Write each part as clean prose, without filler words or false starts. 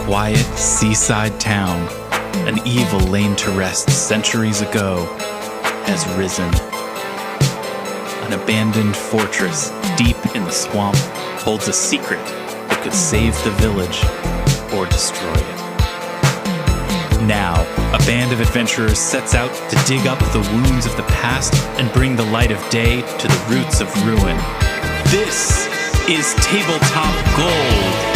quiet seaside town, an evil laid to rest centuries ago, has risen. An abandoned fortress deep in the swamp holds a secret that could save the village or destroy it. Now, a band of adventurers sets out to dig up the wounds of the past and bring the light of day to the roots of ruin. This is Tabletop Gold.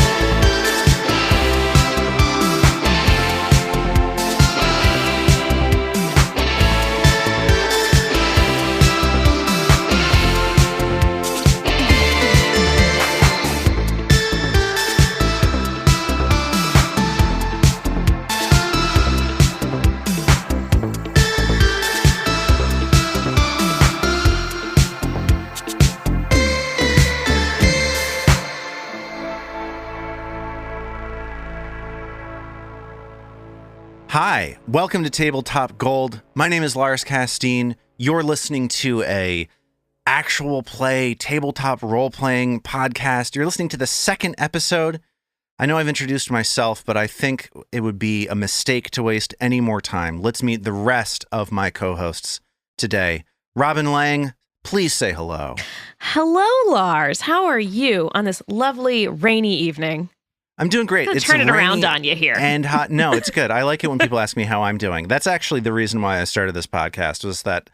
Hi, welcome to Tabletop Gold. My name is Lars Casteen. You're listening to a actual play tabletop role-playing podcast. You're listening to the second episode. I know I've introduced myself, but I think it would be a mistake to waste any more time. Let's meet the rest of my co-hosts today. Robin Lange, please say hello. Hello, Lars. How are you on this lovely rainy evening? I'm doing great. It's turn it around on you here. And hot. No, it's good. I like it when people ask me how I'm doing. That's actually the reason why I started this podcast, was that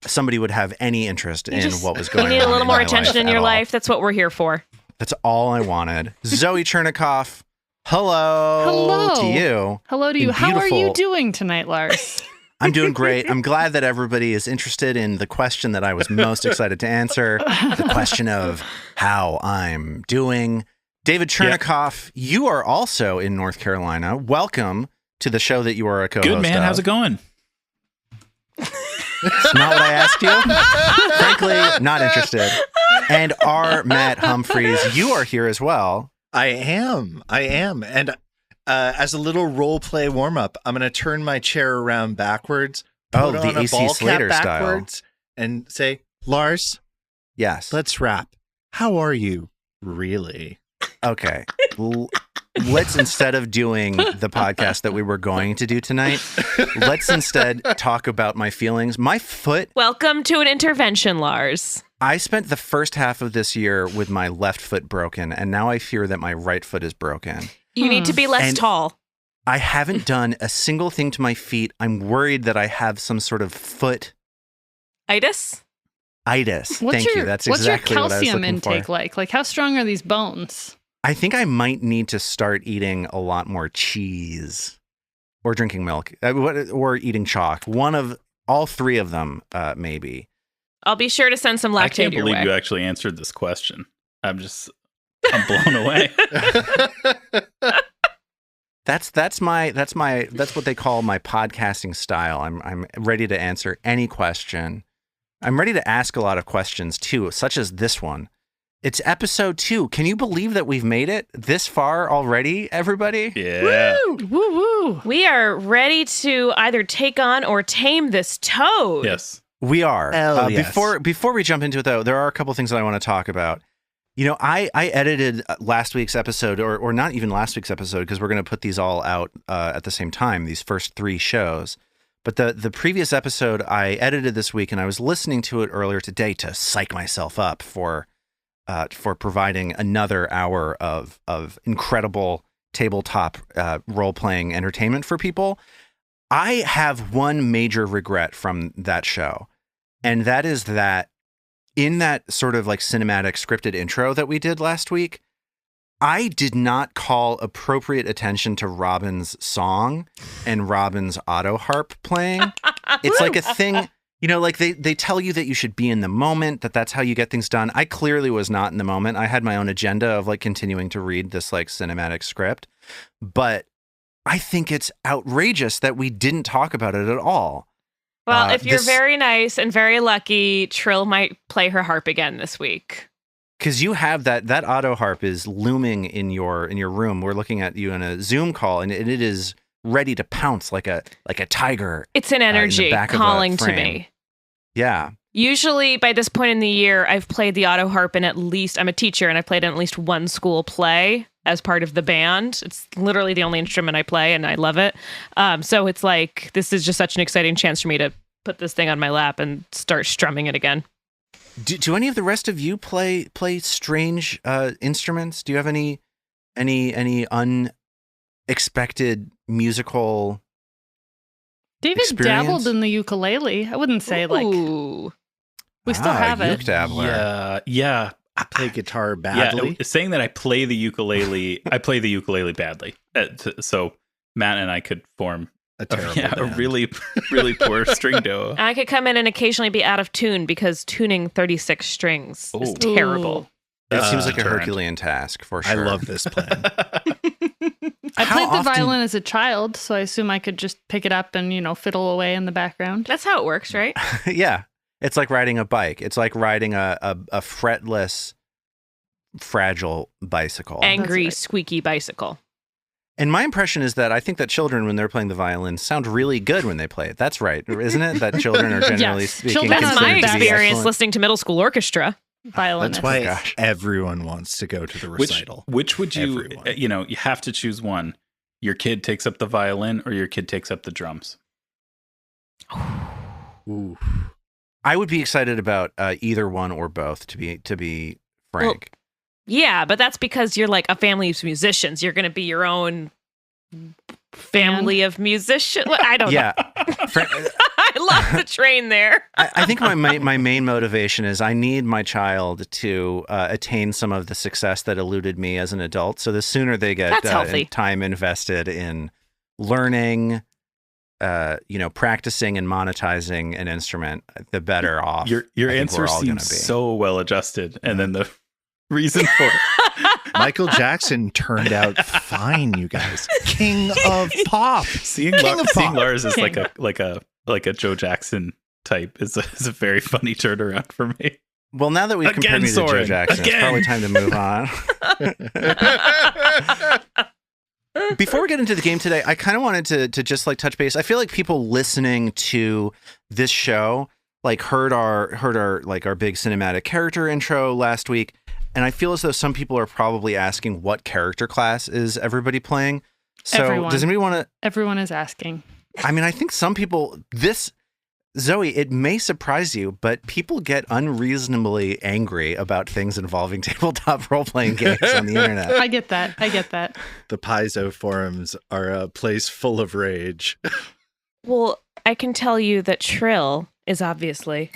somebody would have any interest in what was going on. You need a little more my attention in your life. That's what we're here for. That's all I wanted. Zoe Chernicoff, hello to you. Hello to you. How are you doing tonight, Lars? I'm doing great. I'm glad that everybody is interested in the question that I was most excited to answer, the question of how I'm doing. David Chernicoff, You are also in North Carolina. Welcome to the show that you are a co-host Good, man. of. How's it going? It's not what I asked you. Frankly, not interested. And R. Matt Humphreys, you are here as well. I am. And as a little role play warm-up, I'm going to turn my chair around backwards, put the on a AC ball Slater cap style. backwards, and say, Lars, Yes. let's wrap. How are you, really? Okay. Let's, instead of doing the podcast that we were going to do tonight, let's instead talk about my feelings. My foot. Welcome to an intervention, Lars. I spent the first half of this year with my left foot broken, and now I fear that my right foot is broken. You need to be less tall. I haven't done a single thing to my feet. I'm worried that I have some sort of foot itis. Thank you. That's exactly what I was looking for. What's your calcium intake like? Like, how strong are these bones? I think I might need to start eating a lot more cheese or drinking milk or eating chalk. One of all three of them, maybe. I'll be sure to send some lactate I can't your believe way. you actually answered this question. I'm blown away. That's what they call my podcasting style. I'm ready to answer any question. I'm ready to ask a lot of questions too, such as this one. It's episode 2. Can you believe that we've made it this far already, everybody? Yeah. Woo, woo, woo. We are ready to either take on or tame this toad. Yes. We are. Hell yes. Before we jump into it, though, there are a couple things that I want to talk about. You know, I edited last week's episode, or not even last week's episode, because we're going to put these all out at the same time, these first 3 shows. But the previous episode I edited this week, and I was listening to it earlier today to psych myself up for providing another hour of incredible tabletop role-playing entertainment for people. I have one major regret from that show, and that is that in that sort of like cinematic scripted intro that we did last week, I did not call appropriate attention to Robin's song and Robin's auto harp playing. It's like a thing, you know, like they tell you that you should be in the moment, that's how you get things done. I clearly was not in the moment. I had my own agenda of like continuing to read this like cinematic script, but I think it's outrageous that we didn't talk about it at all. Well, if you're very nice and very lucky, Trill might play her harp again this week. Because you have that auto harp is looming in your room. We're looking at you in a Zoom call, and it is ready to pounce like a tiger. It's an energy calling to frame. me. Yeah. Usually by this point in the year, I've played the auto harp in I'm a teacher and I've played in at least one school play. as part of the band. It's literally the only instrument I play, and I love it. So it's like, this is just such an exciting chance for me to put this thing on my lap and start strumming it again. Do any of the rest of you play strange instruments? Do you have any unexpected musical David experience? dabbled in the ukulele. I wouldn't say Ooh. we still have it. Uke-dabbler. Yeah. I play guitar badly. Yeah, saying that I play the ukulele badly. So Matt and I could form A terrible a band. really, really poor string duo. I could come in and occasionally be out of tune because tuning 36 strings is Ooh. terrible. That seems like a deterrent. Herculean task for I sure. love this plan. I How played the often- violin as a child, so I assume I could just pick it up and, fiddle away in the background. That's how it works, right? Yeah. It's like riding a bike. It's like riding a fretless, fragile bicycle. Angry, right. squeaky bicycle. And my impression is that I think that children, when they're playing the violin, sound really good when they play it. That's right, isn't it? That children are generally Yes. speaking. Children That's Considered my to be experience excellent. listening to middle school orchestra. Violinist. That's why gosh. everyone wants to go to the recital. Which would you, Everyone. you have to choose one. Your kid takes up the violin or your kid takes up the drums. Ooh. I would be excited about either one or both. To be frank, Yeah, but that's because you're like a family of musicians. You're going to be your own family of musicians. I don't yeah. know. Fr- I lost the train there. I think my main motivation is I need my child to attain some of the success that eluded me as an adult. So the sooner they get That's healthy. time invested in learning, practicing and monetizing an instrument, the better off. Your I think answer we're all gonna seems be. so well adjusted, and then the reason for it. Michael Jackson turned out fine, you guys. King of pop. seeing King of pop. Lars as King. like a Joe Jackson type is a very funny turnaround for me. Well, now that we've Again, compared me to Joe Soren. Jackson, Again. it's probably time to move on. Before we get into the game today, I kind of wanted to just like touch base. I feel like people listening to this show like heard our big cinematic character intro last week, and I feel as though some people are probably asking what character class is everybody playing. So Everyone. does anybody want to? Everyone is asking. I mean, I think some people Zoe, it may surprise you, but people get unreasonably angry about things involving tabletop role-playing games on the internet. I get that. The Paizo forums are a place full of rage. Well, I can tell you that Trill is obviously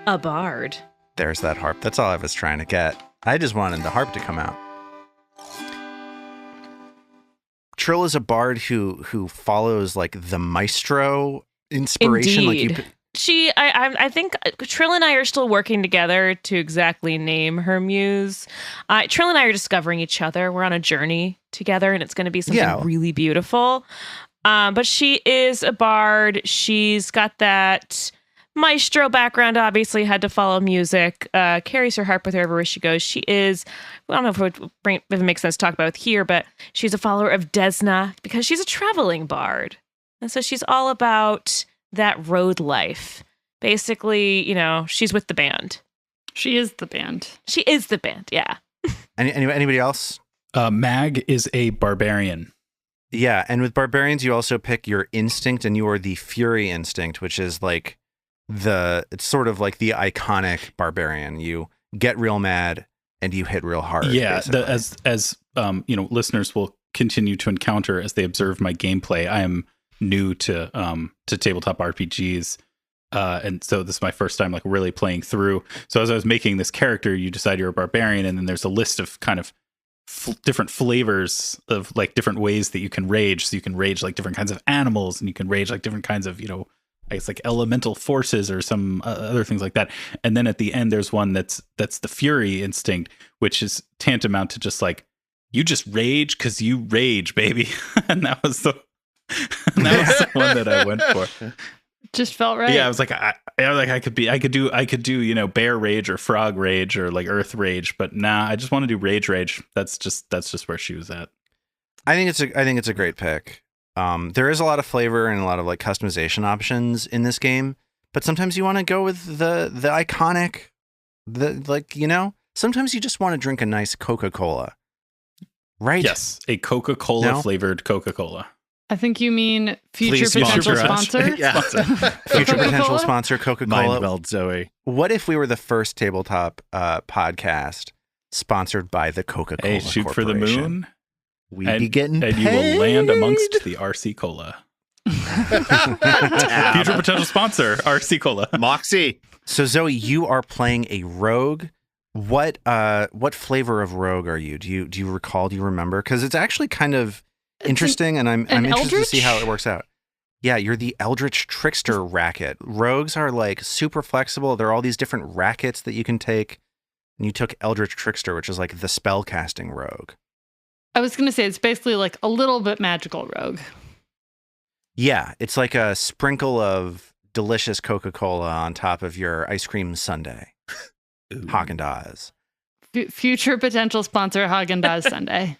a bard. There's that harp. That's all I was trying to get. I just wanted the harp to come out. Trill is a bard who follows like the maestro inspiration. Indeed. Like I think Trill and I are still working together to exactly name her muse. Trill and I are discovering each other. We're on a journey together, and it's going to be something really beautiful. But she is a bard. She's got that maestro background, obviously had to follow music, carries her harp with her everywhere she goes. She is, I don't know if it makes sense to talk about it here, but she's a follower of Desna because she's a traveling bard. And so she's all about that road life. Basically, she's with the band. She is the band. She is the band, yeah. anybody else? Mag is a barbarian. Yeah, and with barbarians, you also pick your instinct, and you are the fury instinct, which is like it's sort of like the iconic barbarian. You get real mad and you hit real hard. Yeah, basically. as listeners will continue to encounter as they observe my gameplay. I am new to tabletop RPGs, and so this is my first time like really playing through. So as I was making this character, you decide you're a barbarian, and then there's a list of kind of different flavors of like different ways that you can rage. So you can rage like different kinds of animals, and you can rage like different kinds of I guess like elemental forces or some other things like that. And then at the end, there's one that's the fury instinct, which is tantamount to just like, you just rage because you rage, baby. And that was the one that I went for. Just felt right. Yeah, I was like, I could do bear rage or frog rage or like earth rage, but nah, I just want to do rage. That's just where she was at. I think it's a great pick. There is a lot of flavor and a lot of like customization options in this game, but sometimes you want to go with the iconic, sometimes you just want to drink a nice Coca-Cola. right? Yes, a Coca-Cola flavored Coca-Cola. I think you mean future Please potential sponsor us. sponsor. Yeah. Future potential sponsor Coca-Cola. Mind meld, Zoe. What if we were the first tabletop podcast sponsored by the Coca-Cola Hey, shoot for the Corporation? moon. We'd be getting and paid. you will land amongst the RC Cola. Future potential sponsor, RC Cola. Moxie. So Zoe, you are playing a rogue. What flavor of rogue are you? Do you recall? Do you remember? Because it's actually kind of interesting, and I'm interested to see how it works out. Yeah, you're the Eldritch Trickster racket. Rogues are like super flexible. There are all these different rackets that you can take, and you took Eldritch Trickster, which is like the spellcasting rogue. I was going to say it's basically like a little bit magical rogue. Yeah, it's like a sprinkle of delicious Coca-Cola on top of your ice cream sundae. Haagen-Dazs. Future potential sponsor Haagen-Dazs Sunday.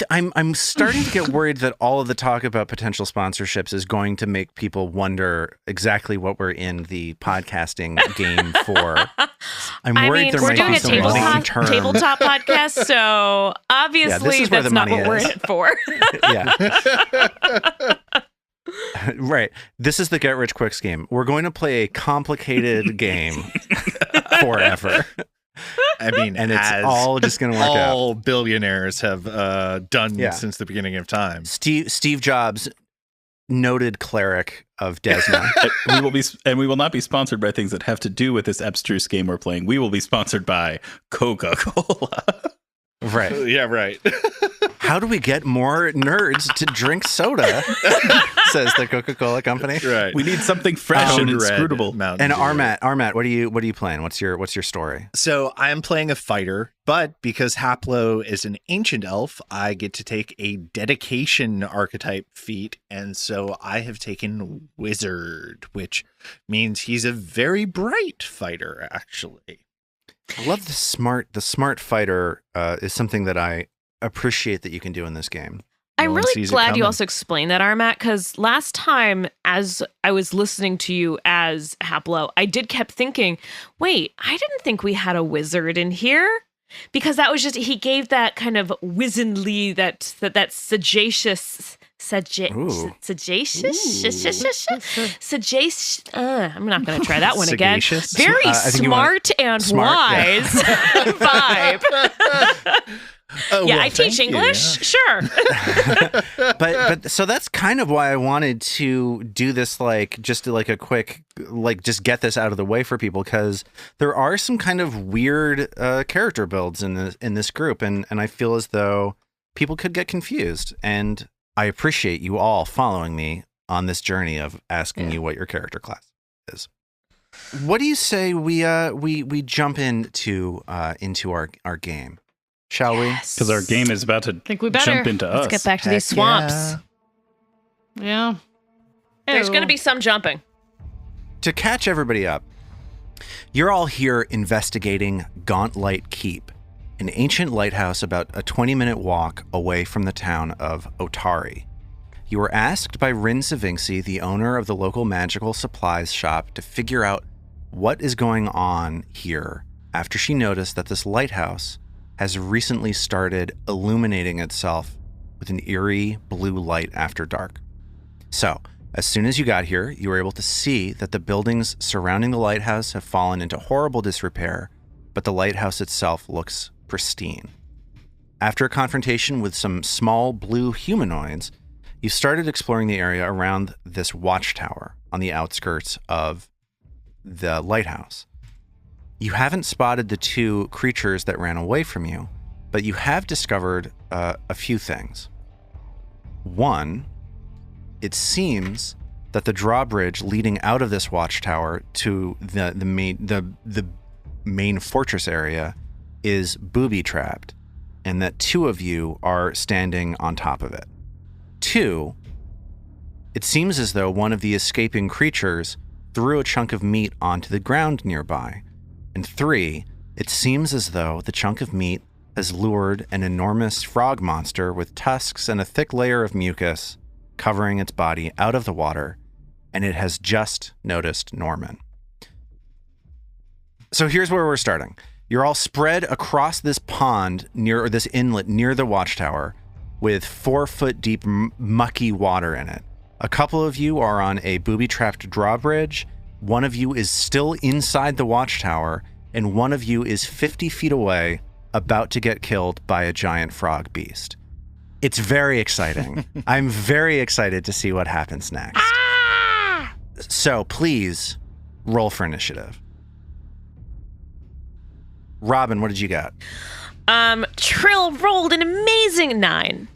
I'm starting to get worried that all of the talk about potential sponsorships is going to make people wonder exactly what we're in the podcasting game for. I'm worried there we're might doing be a some long-term tabletop podcast, so obviously that's not what we're in it for. Yeah. Right. This is the Get Rich Quick scheme. We're going to play a complicated game forever. I mean, and it's all just going to work out. All billionaires have done since the beginning of time. Steve Jobs, noted cleric of Desna. we will not be sponsored by things that have to do with this abstruse game we're playing. We will be sponsored by Coca-Cola. Right. Yeah, right. How do we get more nerds to drink soda? Says the Coca-Cola company. Right. We need something fresh and inscrutable. And Armat, what are you playing? What's your story? So I'm playing a fighter, but because Haplo is an ancient elf, I get to take a dedication archetype feat, and so I have taken wizard, which means he's a very bright fighter, actually. I love the smart fighter is something that I appreciate that you can do in this game. I'm really glad you also explained that, Armat, because last time as I was listening to you as Haplo, I kept thinking, wait, I didn't think we had a wizard in here. Because that was just, he gave that kind of wizenly, that sagacious, I'm not going to try that one again. Very smart and wise vibe. Oh, yeah, well, I teach English. Sure. but so that's kind of why I wanted to do this, just a quick, just get this out of the way for people, because there are some kind of weird character builds in this group, and I feel as though people could get confused, and I appreciate you all following me on this journey of asking you what your character class is. What do you say we jump into our game? Shall we? Because our game is about to jump into us. Let's get back to these swamps. Yeah. There's going to be some jumping. To catch everybody up, you're all here investigating Gauntlight Keep, an ancient lighthouse about a 20-minute walk away from the town of Otari. You were asked by Rin Savinksi, the owner of the local magical supplies shop, to figure out what is going on here after she noticed that this lighthouse has recently started illuminating itself with an eerie blue light after dark. So, as soon as you got here, you were able to see that the buildings surrounding the lighthouse have fallen into horrible disrepair, but the lighthouse itself looks pristine. After a confrontation with some small blue humanoids, you started exploring the area around this watchtower on the outskirts of the lighthouse. You haven't spotted the two creatures that ran away from you, but you have discovered a few things. One, it seems that the drawbridge leading out of this watchtower to the main fortress area is booby-trapped, and that two of you are standing on top of it. Two, it seems as though one of the escaping creatures threw a chunk of meat onto the ground nearby. And three, it seems as though the chunk of meat has lured an enormous frog monster with tusks and a thick layer of mucus covering its body out of the water, and it has just noticed Norman. So here's where we're starting. You're all spread across this pond or this inlet near the watchtower with 4-foot deep mucky water in it. A couple of you are on a booby-trapped drawbridge. One of you is still inside the watchtower, and one of you is 50 feet away, about to get killed by a giant frog beast. It's very exciting. I'm very excited to see what happens next. So please roll for initiative. Robin, what did you got? Trill rolled an amazing 9.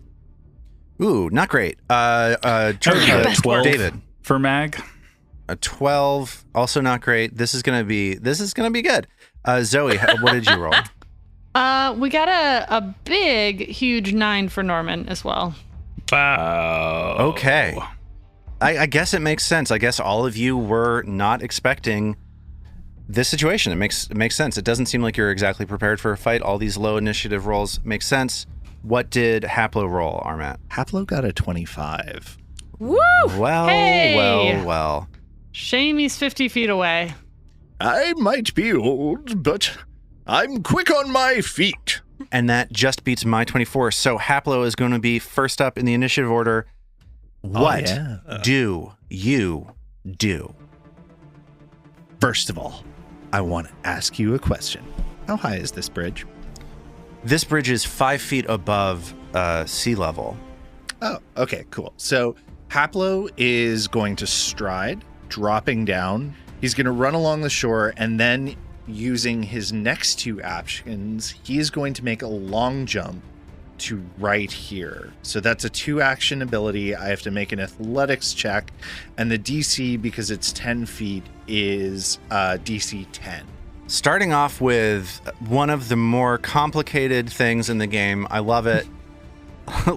Ooh, not great. best 12 David for Mag. A 12, also not great. This is gonna be good. Zoe, what did you roll? We got a big, huge 9 for Norman as well. Wow. Okay. I guess it makes sense. I guess all of you were not expecting this situation. It makes sense. It doesn't seem like you're exactly prepared for a fight. All these low initiative rolls make sense. What did Haplo roll, Armat? Haplo got a 25. Woo! Well, Hey! well. Shame he's 50 feet away. I might be old, but I'm quick on my feet. And that just beats my 24. So Haplo is going to be first up in the initiative order. What do you do? First of all, I want to ask you a question. How high is this bridge? This bridge is 5 feet above sea level. Oh, okay, cool. So Haplo is going to stride, dropping down. He's going to run along the shore, and then using his next 2 actions, he is going to make a long jump to right here. So that's a 2-action ability. I have to make an athletics check, and the DC, because it's 10 feet, is DC 10. Starting off with one of the more complicated things in the game. I love it.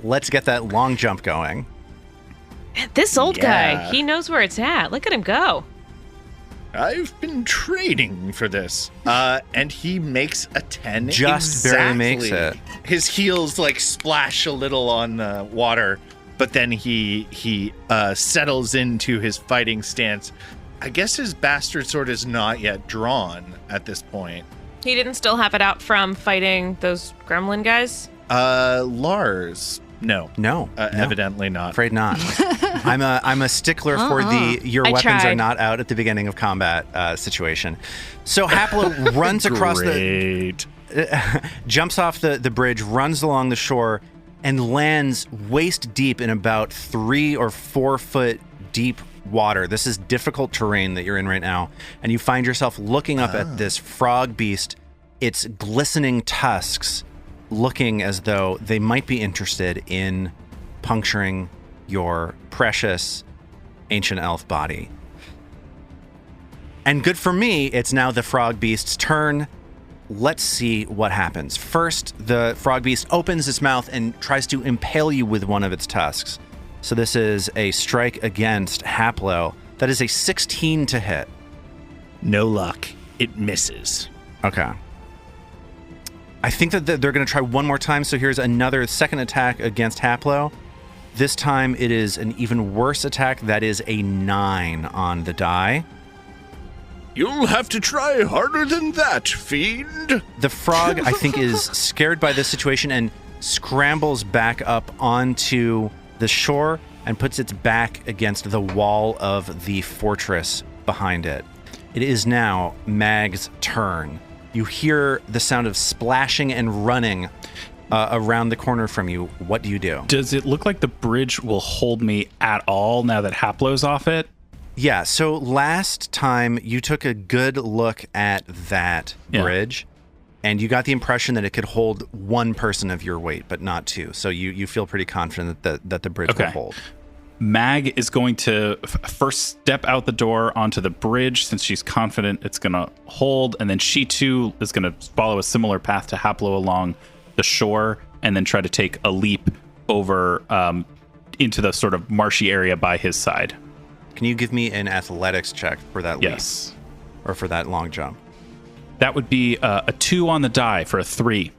Let's get that long jump going. This old Yeah. guy, he knows where it's at. Look at him go. I've been training for this. And he makes a 10. Just barely makes it. His heels like splash a little on the water, but then he settles into his fighting stance. I guess his bastard sword is not yet drawn at this point. He didn't still have it out from fighting those gremlin guys? Lars. No. No. Evidently not. Afraid not. I'm a stickler for the your I weapons are tried. not out at the beginning of combat situation. So Haplo runs across jumps off the bridge, runs along the shore, and lands waist deep in about 3 or 4 foot deep water. This is difficult terrain that you're in right now, and you find yourself looking up at this frog beast, its glistening tusks looking as though they might be interested in puncturing your precious ancient elf body. And good for me, it's now the frog beast's turn. Let's see what happens. First, the frog beast opens its mouth and tries to impale you with one of its tusks. So this is a strike against Haplo. That is a 16 to hit. No luck. It misses. Okay. I think that they're going to try one more time, so here's another second attack against Haplo. This time it is an even worse attack. That is a 9 on the die. You'll have to try harder than that, fiend. The frog, I think, is scared by this situation and scrambles back up onto the shore and puts its back against the wall of the fortress behind it. It is now Mag's turn. You hear the sound of splashing and running around the corner from you. What do you do? Does it look like the bridge will hold me at all now that Haplo's off it? Yeah, so last time you took a good look at that bridge, and you got the impression that it could hold one person of your weight, but not 2. So you feel pretty confident that the bridge will hold. Mag is going to first step out the door onto the bridge since she's confident it's going to hold, and then she too is going to follow a similar path to Haplo along the shore and then try to take a leap over into the sort of marshy area by his side. Can you give me an athletics check for that leap? Yes. Or for that long jump? That would be a 2 on the die for a 3.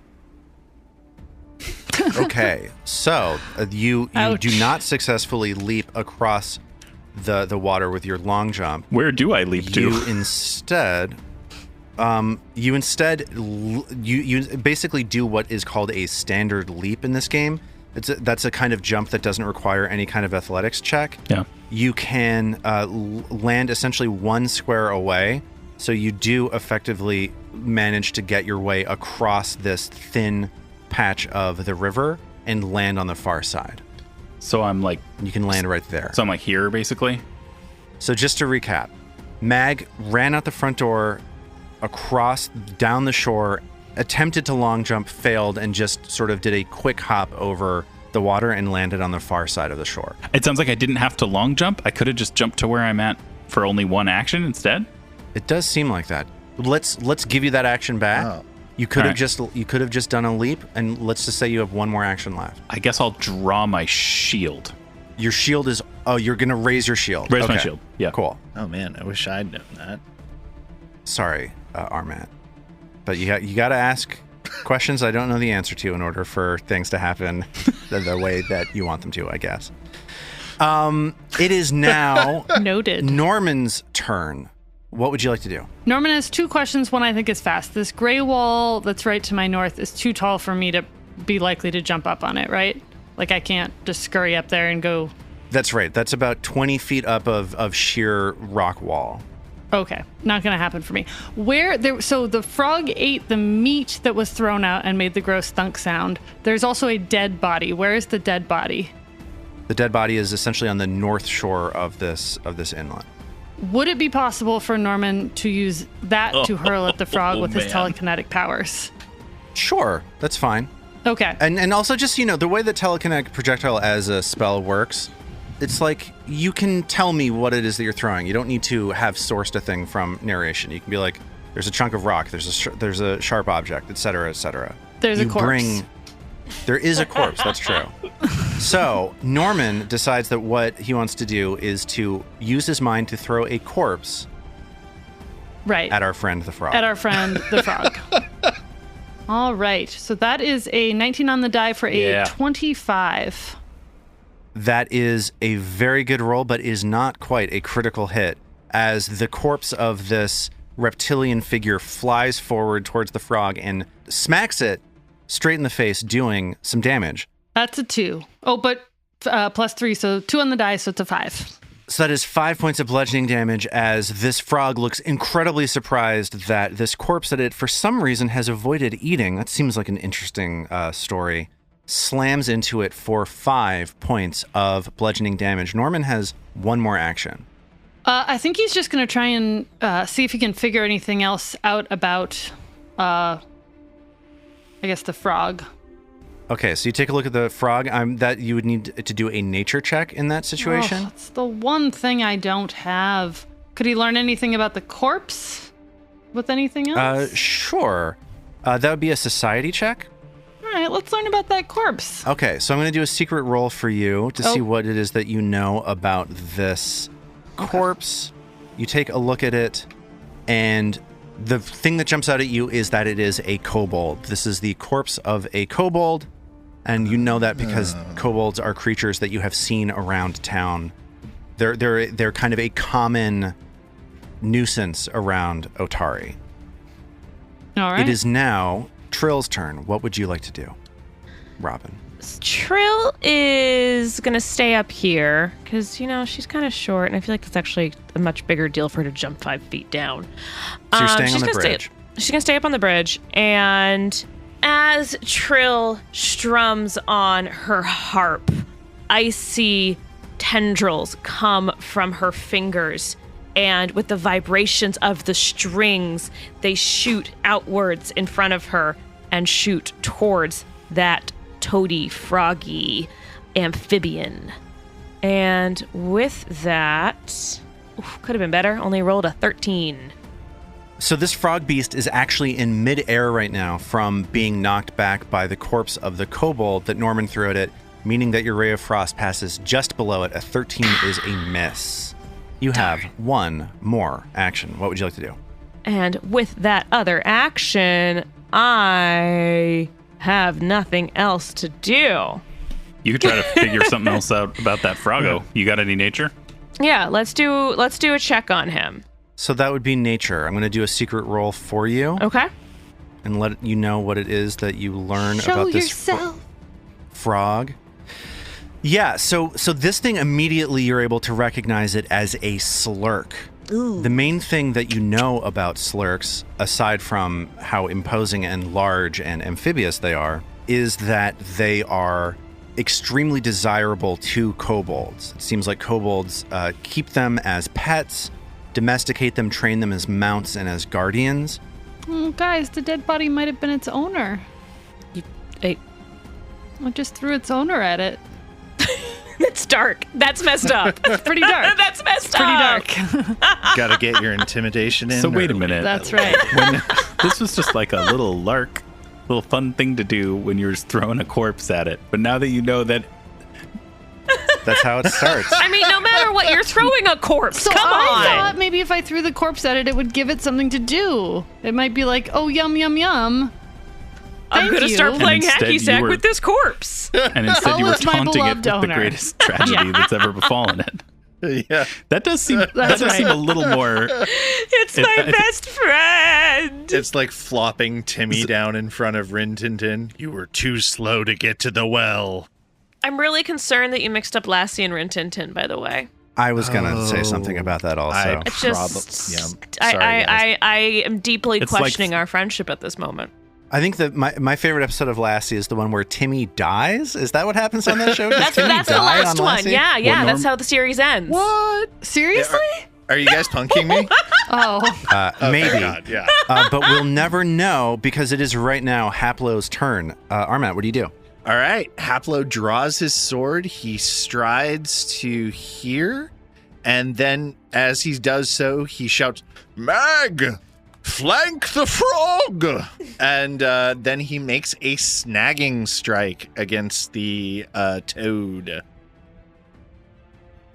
Okay, so you do not successfully leap across the water with your long jump. Where do I leap to? You instead, you instead you basically do what is called a standard leap in this game. That's a kind of jump that doesn't require any kind of athletics check. Yeah. You can land essentially one square away, so you do effectively manage to get your way across this thin patch of the river and land on the far side. So I'm like... You can land right there. So I'm like here, basically? So just to recap, Mag ran out the front door, across, down the shore, attempted to long jump, failed, and just sort of did a quick hop over the water and landed on the far side of the shore. It sounds like I didn't have to long jump. I could have just jumped to where I'm at for only one action instead. It does seem like that. Let's give you that action back. Oh. You could have just done a leap, and let's just say you have one more action left. I guess I'll draw my shield. Your shield is... Oh, you're going to raise your shield. Raise my shield. Yeah. Cool. Oh man, I wish I'd known that. Sorry, Armat. But you got to ask questions I don't know the answer to in order for things to happen the way that you want them to, I guess. It is now Noted. Norman's turn. What would you like to do? Norman has 2 questions. One I think is fast. This gray wall that's right to my north is too tall for me to be likely to jump up on it, right? Like I can't just scurry up there and go... That's right. That's about 20 feet up of sheer rock wall. Okay, not going to happen for me. So the frog ate the meat that was thrown out and made the gross thunk sound. There's also a dead body. Where is the dead body? The dead body is essentially on the north shore of this inlet. Would it be possible for Norman to use that to hurl at the frog with his man. telekinetic powers? Sure, that's fine. Okay. And also just, the way the telekinetic projectile as a spell works, it's like you can tell me what it is that you're throwing. You don't need to have sourced a thing from narration. You can be like, there's a chunk of rock, there's a sharp object, etc., etc. There's a corpse. There is a corpse, that's true. So Norman decides that what he wants to do is to use his mind to throw a corpse Right. at our friend the frog. At our friend the frog. All right. So that is a 19 on the die for a 25. That is a very good roll, but is not quite a critical hit, as the corpse of this reptilian figure flies forward towards the frog and smacks it straight in the face, doing some damage. That's a 2. Oh, but plus 3, so 2 on the die, so it's a 5. So that is 5 points of bludgeoning damage, as this frog looks incredibly surprised that this corpse that it, for some reason, has avoided eating, that seems like an interesting story, slams into it for 5 points of bludgeoning damage. Norman has one more action. I think he's just going to try and see if he can figure anything else out about, I guess, the frog. Okay, so you take a look at the frog. That you would need to do a nature check in that situation. Oh, that's the one thing I don't have. Could he learn anything about the corpse with anything else? Sure. That would be a society check. All right, let's learn about that corpse. Okay, so I'm going to do a secret roll for you to see what it is that you know about this corpse. You take a look at it, and the thing that jumps out at you is that it is a kobold. This is the corpse of a kobold, and you know that because kobolds are creatures that you have seen around town. They're kind of a common nuisance around Otari. All right. It is now Trill's turn. What would you like to do, Robin? Trill is going to stay up here because, she's kind of short, and I feel like it's actually a much bigger deal for her to jump 5 feet down. So you're staying on the bridge. She's going to stay up on the bridge, and as Trill strums on her harp, icy tendrils come from her fingers, and with the vibrations of the strings, they shoot outwards in front of her and shoot towards that toady, froggy amphibian. And with that, could have been better. Only rolled a 13. So this frog beast is actually in midair right now from being knocked back by the corpse of the kobold that Norman threw at it, meaning that your Ray of Frost passes just below it. A 13 is a miss. You have one more action. What would you like to do? And with that other action, I have nothing else to do. You could try to figure something else out about that froggo. You got any nature? Yeah, let's do a check on him. So that would be nature. I'm going to do a secret roll for you Okay. and let you know what it is that you learn Show about this yourself. frog. Yeah, so this thing immediately you're able to recognize it as a slurk. Ooh. The main thing that you know about slurks, aside from how imposing and large and amphibious they are, is that they are extremely desirable to kobolds. It seems like kobolds keep them as pets, domesticate them, train them as mounts and as guardians. Guys, the dead body might have been its owner. Hey, I just threw its owner at it. that's dark. That's messed up. It's pretty dark. That's messed Pretty up. dark. Gotta get your intimidation in. So wait a minute. That's right. This was just like a little lark, little fun thing to do when you're just throwing a corpse at it. But now that you know that, That's how it starts. I mean, no matter what, you're throwing a corpse. So Come I on. thought maybe if I threw the corpse at it, it would give it something to do. It might be like, oh, yum, yum, yum. I'm Thank going to you. start playing And instead hacky you sack were- with this corpse. and instead Oh, you were it's my taunting it with beloved the owner. greatest tragedy that's ever befallen it. Yeah. That does seem right. a little more. It's my best friend. It's like flopping Timmy down in front of Rin Tin Tin. You were too slow to get to the well. I'm really concerned that you mixed up Lassie and Rin Tin Tin, by the way. I was going to say something about that also. It's just, Yeah. Sorry, guys. I am deeply It's like- questioning our friendship at this moment. I think that my favorite episode of Lassie is the one where Timmy dies. Is that what happens on that show? Does That's Timmy the die last on one. Lassie? Yeah, Well, that's how the series ends. What? Seriously? Are you guys punking me? Oh. Maybe. God, yeah. But we'll never know because it is right now Haplo's turn. Armat, what do you do? All right. Haplo draws his sword. He strides to here. And then as he does so, he shouts, Mag! Flank the frog! And then he makes a snagging strike against the toad.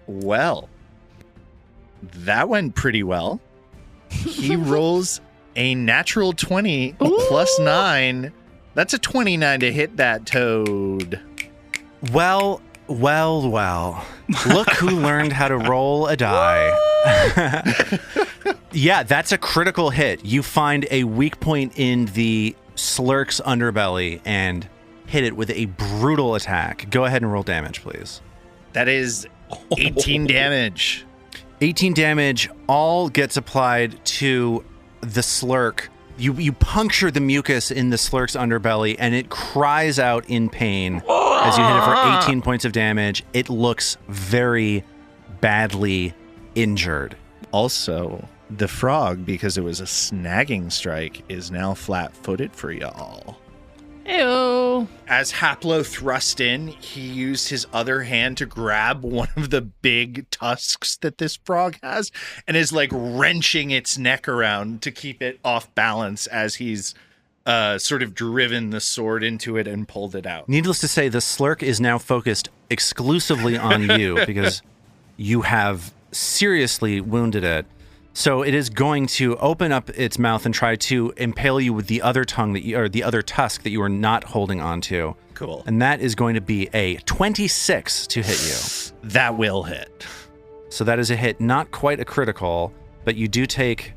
Well, that went pretty well. He rolls a natural 20 plus 9. That's a 29 to hit that toad. Well. Look who learned how to roll a die. Yeah, that's a critical hit. You find a weak point in the slurk's underbelly and hit it with a brutal attack. Go ahead and roll damage, please. That is 18 damage. 18 damage all gets applied to the slurk. You puncture the mucus in the slurk's underbelly and it cries out in pain as you hit it for 18 points of damage. It looks very badly injured. Also, the frog, because it was a snagging strike, is now flat-footed for y'all. Ew. As Haplo thrust in, he used his other hand to grab one of the big tusks that this frog has and is like wrenching its neck around to keep it off balance as he's sort of driven the sword into it and pulled it out. Needless to say, the slurk is now focused exclusively on you because you have seriously wounded it. So it is going to open up its mouth and try to impale you with the other tongue or the other tusk that you are not holding onto. Cool. And that is going to be a 26 to hit you. That will hit. So that is a hit, not quite a critical, but you do take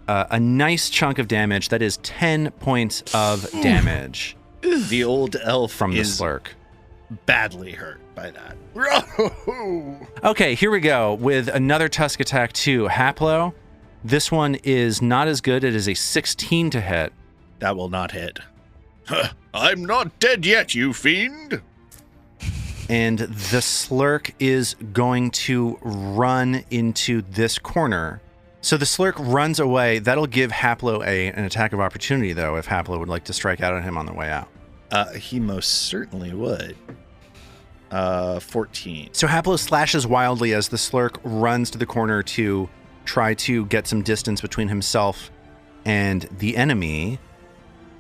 a nice chunk of damage. That is 10 points of damage The old elf from the is slurk. badly hurt by that. Okay, here we go with another tusk attack to Haplo. This one is not as good. It is a 16 to hit. That will not hit. I'm not dead yet, you fiend. And the slurk is going to run into this corner. So the slurk runs away. That'll give Haplo an attack of opportunity, though, if Haplo would like to strike out at him on the way out. He most certainly would. 14. So Haplo slashes wildly as the slurk runs to the corner to try to get some distance between himself and the enemy,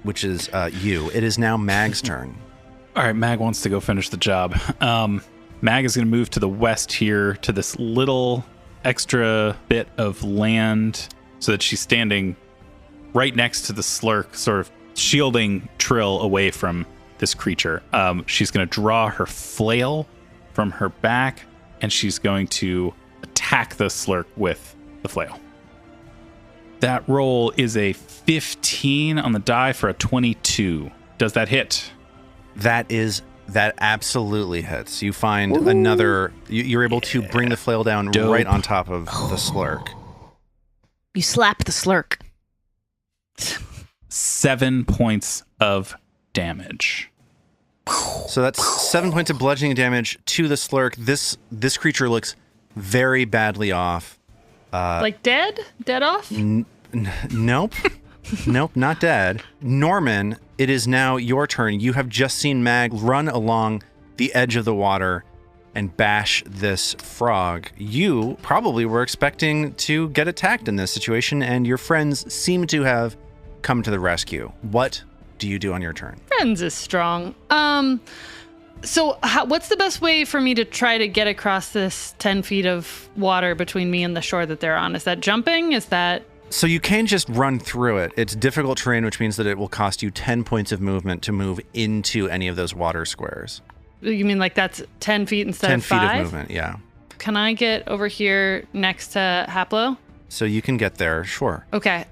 which is you. It is now Mag's turn. All right, Mag wants to go finish the job. Mag is going to move to the west here to this little extra bit of land so that she's standing right next to the slurk, sort of shielding Trill away from this creature. She's going to draw her flail from her back, and she's going to attack the slurk with the flail. That roll is a 15 on the die for a 22. Does that hit? That absolutely hits. You find another. You're able to bring the flail down right on top of the slurk. You slap the slurk. 7 points of damage. So that's 7 points of bludgeoning damage to the slurk. This creature looks very badly off. Like dead? Dead off? Nope. Nope, not dead. Norman, it is now your turn. You have just seen Mag run along the edge of the water and bash this frog. You probably were expecting to get attacked in this situation, and your friends seem to have come to the rescue. What do you do on your turn? Friends is strong. So what's the best way for me to try to get across this 10 feet of water between me and the shore that they're on? Is that jumping? Is that... So you can just run through it. It's difficult terrain, which means that it will cost you 10 points of movement to move into any of those water squares. You mean like that's 10 feet instead 10 of 5? 10 feet of movement, yeah. Can I get over here next to Haplo? So you can get there, sure. Okay.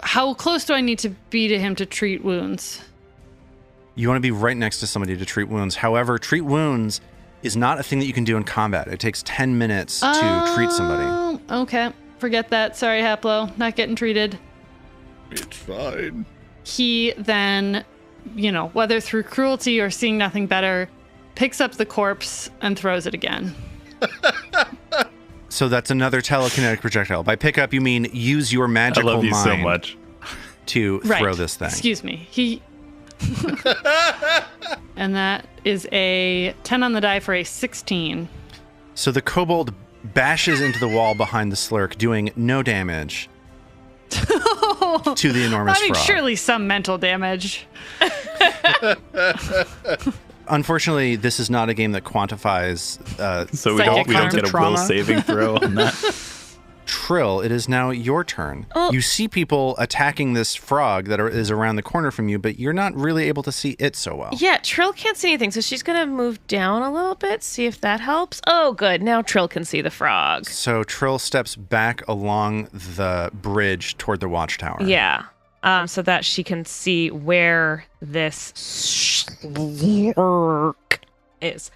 How close do I need to be to him to treat wounds? You want to be right next to somebody to treat wounds. However, treat wounds is not a thing that you can do in combat. It takes 10 minutes to treat somebody. Okay. Forget that. Sorry, Haplo. Not getting treated. It's fine. He then, whether through cruelty or seeing nothing better, picks up the corpse and throws it again. So that's another telekinetic projectile. By pick up, you mean use your magical mind. I love you so much. To throw this thing. Excuse me. And that is a 10 on the die for a 16. So the kobold bashes into the wall behind the slurk, doing no damage to the enormous frog. Surely some mental damage. Unfortunately, this is not a game that quantifies. So we don't get a will saving throw on that. Trill, it is now your turn. Oh. You see people attacking this frog that is around the corner from you, but you're not really able to see it so well. Yeah, Trill can't see anything, so she's going to move down a little bit, see if that helps. Oh, good. Now Trill can see the frog. So Trill steps back along the bridge toward the watchtower. Yeah, so that she can see where this slurk is.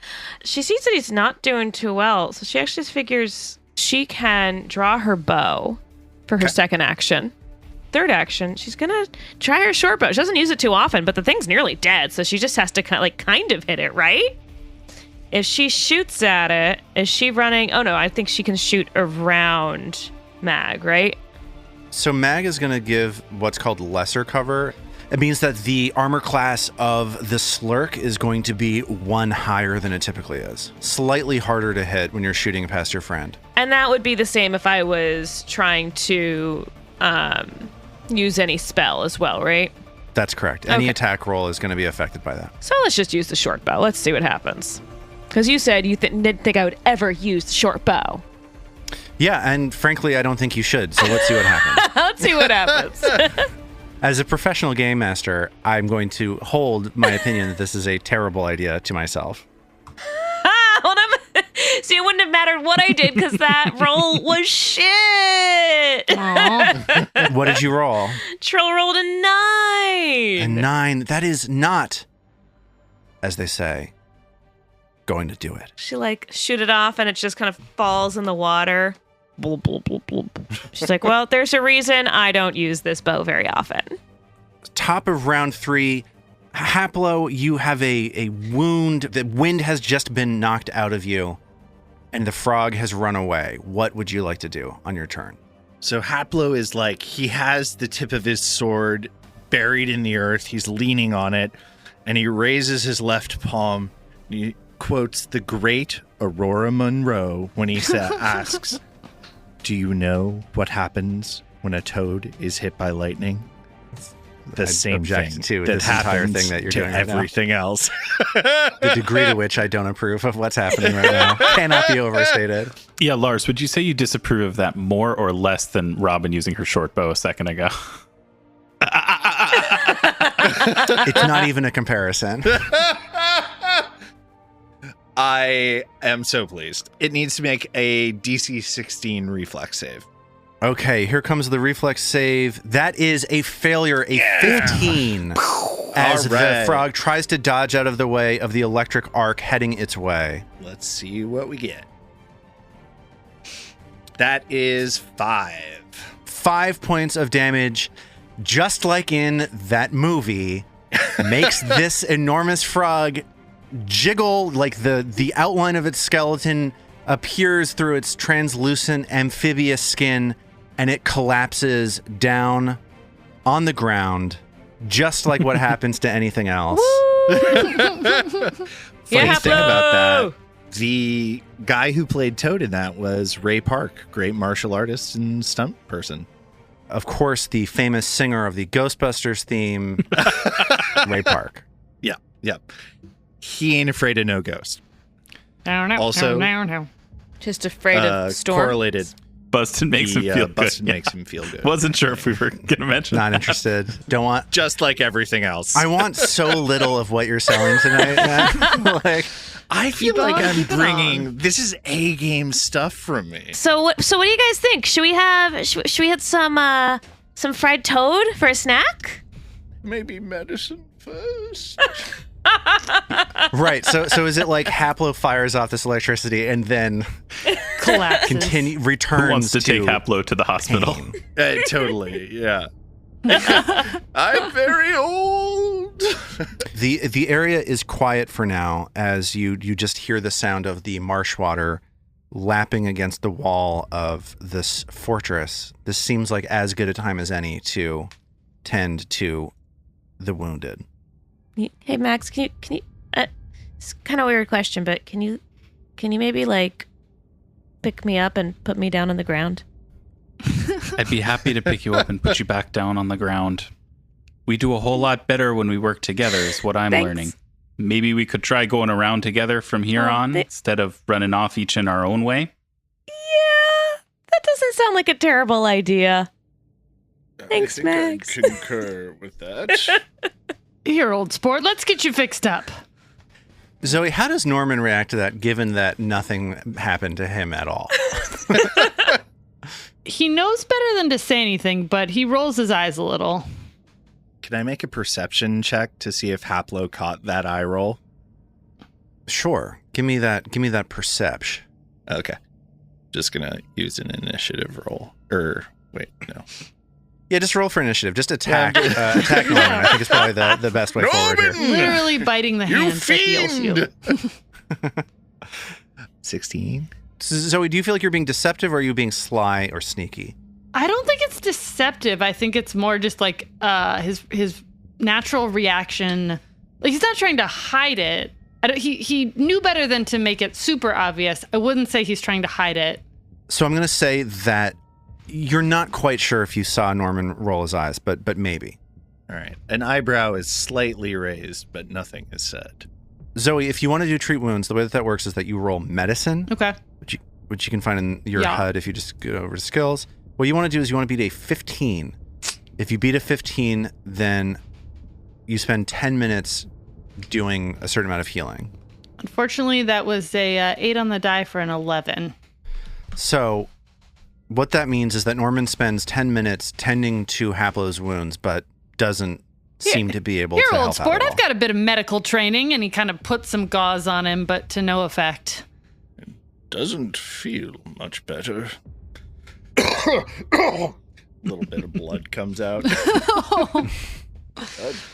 She sees that he's not doing too well, so she actually figures she can draw her bow for her second action. Third action, she's gonna try her short bow. She doesn't use it too often, but the thing's nearly dead, so she just has to kind of hit it, right? If she shoots at it, is she running? Oh no, I think she can shoot around Mag, right? So Mag is going to give what's called lesser cover. It means that the armor class of the slurk is going to be one higher than it typically is. Slightly harder to hit when you're shooting past your friend. And that would be the same if I was trying to use any spell as well, right? That's correct. Any attack roll is going to be affected by that. So let's just use the short bow. Let's see what happens. Because you said you didn't think I would ever use the short bow. Yeah, and frankly, I don't think you should. So let's see what happens. Let's see what happens. As a professional game master, I'm going to hold my opinion that this is a terrible idea to myself. See, it wouldn't have mattered what I did because that roll was shit. What did you roll? Trill rolled a 9. A 9. That is not, as they say, going to do it. She shoot it off and it just kind of falls in the water. Bloop, bloop, bloop, bloop. She's like, well, there's a reason I don't use this bow very often. Top of round 3, Haplo, you have a wound. The wind has just been knocked out of you, and the frog has run away. What would you like to do on your turn? So Haplo is he has the tip of his sword buried in the earth. He's leaning on it, and he raises his left palm. He quotes the great Aurora Monroe when he asks, "Do you know what happens when a toad is hit by lightning?" The same thing to that this entire happens thing that you're to doing right everything else. The degree to which I don't approve of what's happening right now cannot be overstated. Yeah, Lars, would you say you disapprove of that more or less than Robin using her short bow a second ago? It's not even a comparison. I am so pleased. It needs to make a DC 16 reflex save. Okay, here comes the reflex save. That is a failure, a 15. As the frog tries to dodge out of the way of the electric arc heading its way. Let's see what we get. That is 5. 5 points of damage, just like in that movie, makes this enormous frog jiggle, like the outline of its skeleton appears through its translucent amphibious skin, and it collapses down on the ground, just like what happens to anything else. Funny thing about that, the guy who played Toad in that was Ray Park, great martial artist and stunt person. Of course, the famous singer of the Ghostbusters theme, Ray Park. Yeah. He ain't afraid of no ghost. Also, just afraid of storm. Correlated. Bustin makes him feel Bustin good. makes him feel good. Wasn't sure if we were going to mention Not that. interested. Don't want. Just like everything else. I want so little of what you're selling tonight, Matt. I feel like I'm bringing this is A-game stuff from me. So what do you guys think? Should we have some fried toad for a snack? Maybe medicine first. Right. So is it like Haplo fires off this electricity and then Collapses. returns Who wants to take Haplo to the hospital? Totally, yeah. I'm very old. The area is quiet for now as you just hear the sound of the marsh water lapping against the wall of this fortress. This seems like as good a time as any to tend to the wounded. Hey Max, can you it's kind of a weird question, but can you maybe like pick me up and put me down on the ground? I'd be happy to pick you up and put you back down on the ground. We do a whole lot better when we work together, is what I'm learning. Maybe we could try going around together from here on instead of running off each in our own way. Yeah, that doesn't sound like a terrible idea. Thanks, Max. I concur with that. Here, old sport, let's get you fixed up. Zoe, how does Norman react to that, given that nothing happened to him at all? He knows better than to say anything, but he rolls his eyes a little. Can I make a perception check to see if Haplo caught that eye roll? Sure. Give me that perception. Okay. Just gonna use an initiative roll. Wait, no. Yeah, just roll for initiative. Just attack attack Norman. I think it's probably the best way forward here. Literally biting the hand that heals you. 16. Zoe, do you feel like you're being deceptive or are you being sly or sneaky? I don't think it's deceptive. I think it's more just like his natural reaction. Like he's not trying to hide it. He knew better than to make it super obvious. I wouldn't say he's trying to hide it. So I'm going to say that you're not quite sure if you saw Norman roll his eyes, but maybe. All right. An eyebrow is slightly raised, but nothing is said. Zoe, if you want to do treat wounds, the way that works is that you roll medicine. Okay. Which you can find in your HUD if you just go over to skills. What you want to do is you want to beat a 15. If you beat a 15, then you spend 10 minutes doing a certain amount of healing. Unfortunately, that was a 8 on the die for an 11. So what that means is that Norman spends 10 minutes tending to Haplo's wounds, but doesn't seem to be able to help Here, old sport, out at all. I've got a bit of medical training, and he kind of puts some gauze on him, but to no effect. Doesn't feel much better. A little bit of blood comes out. That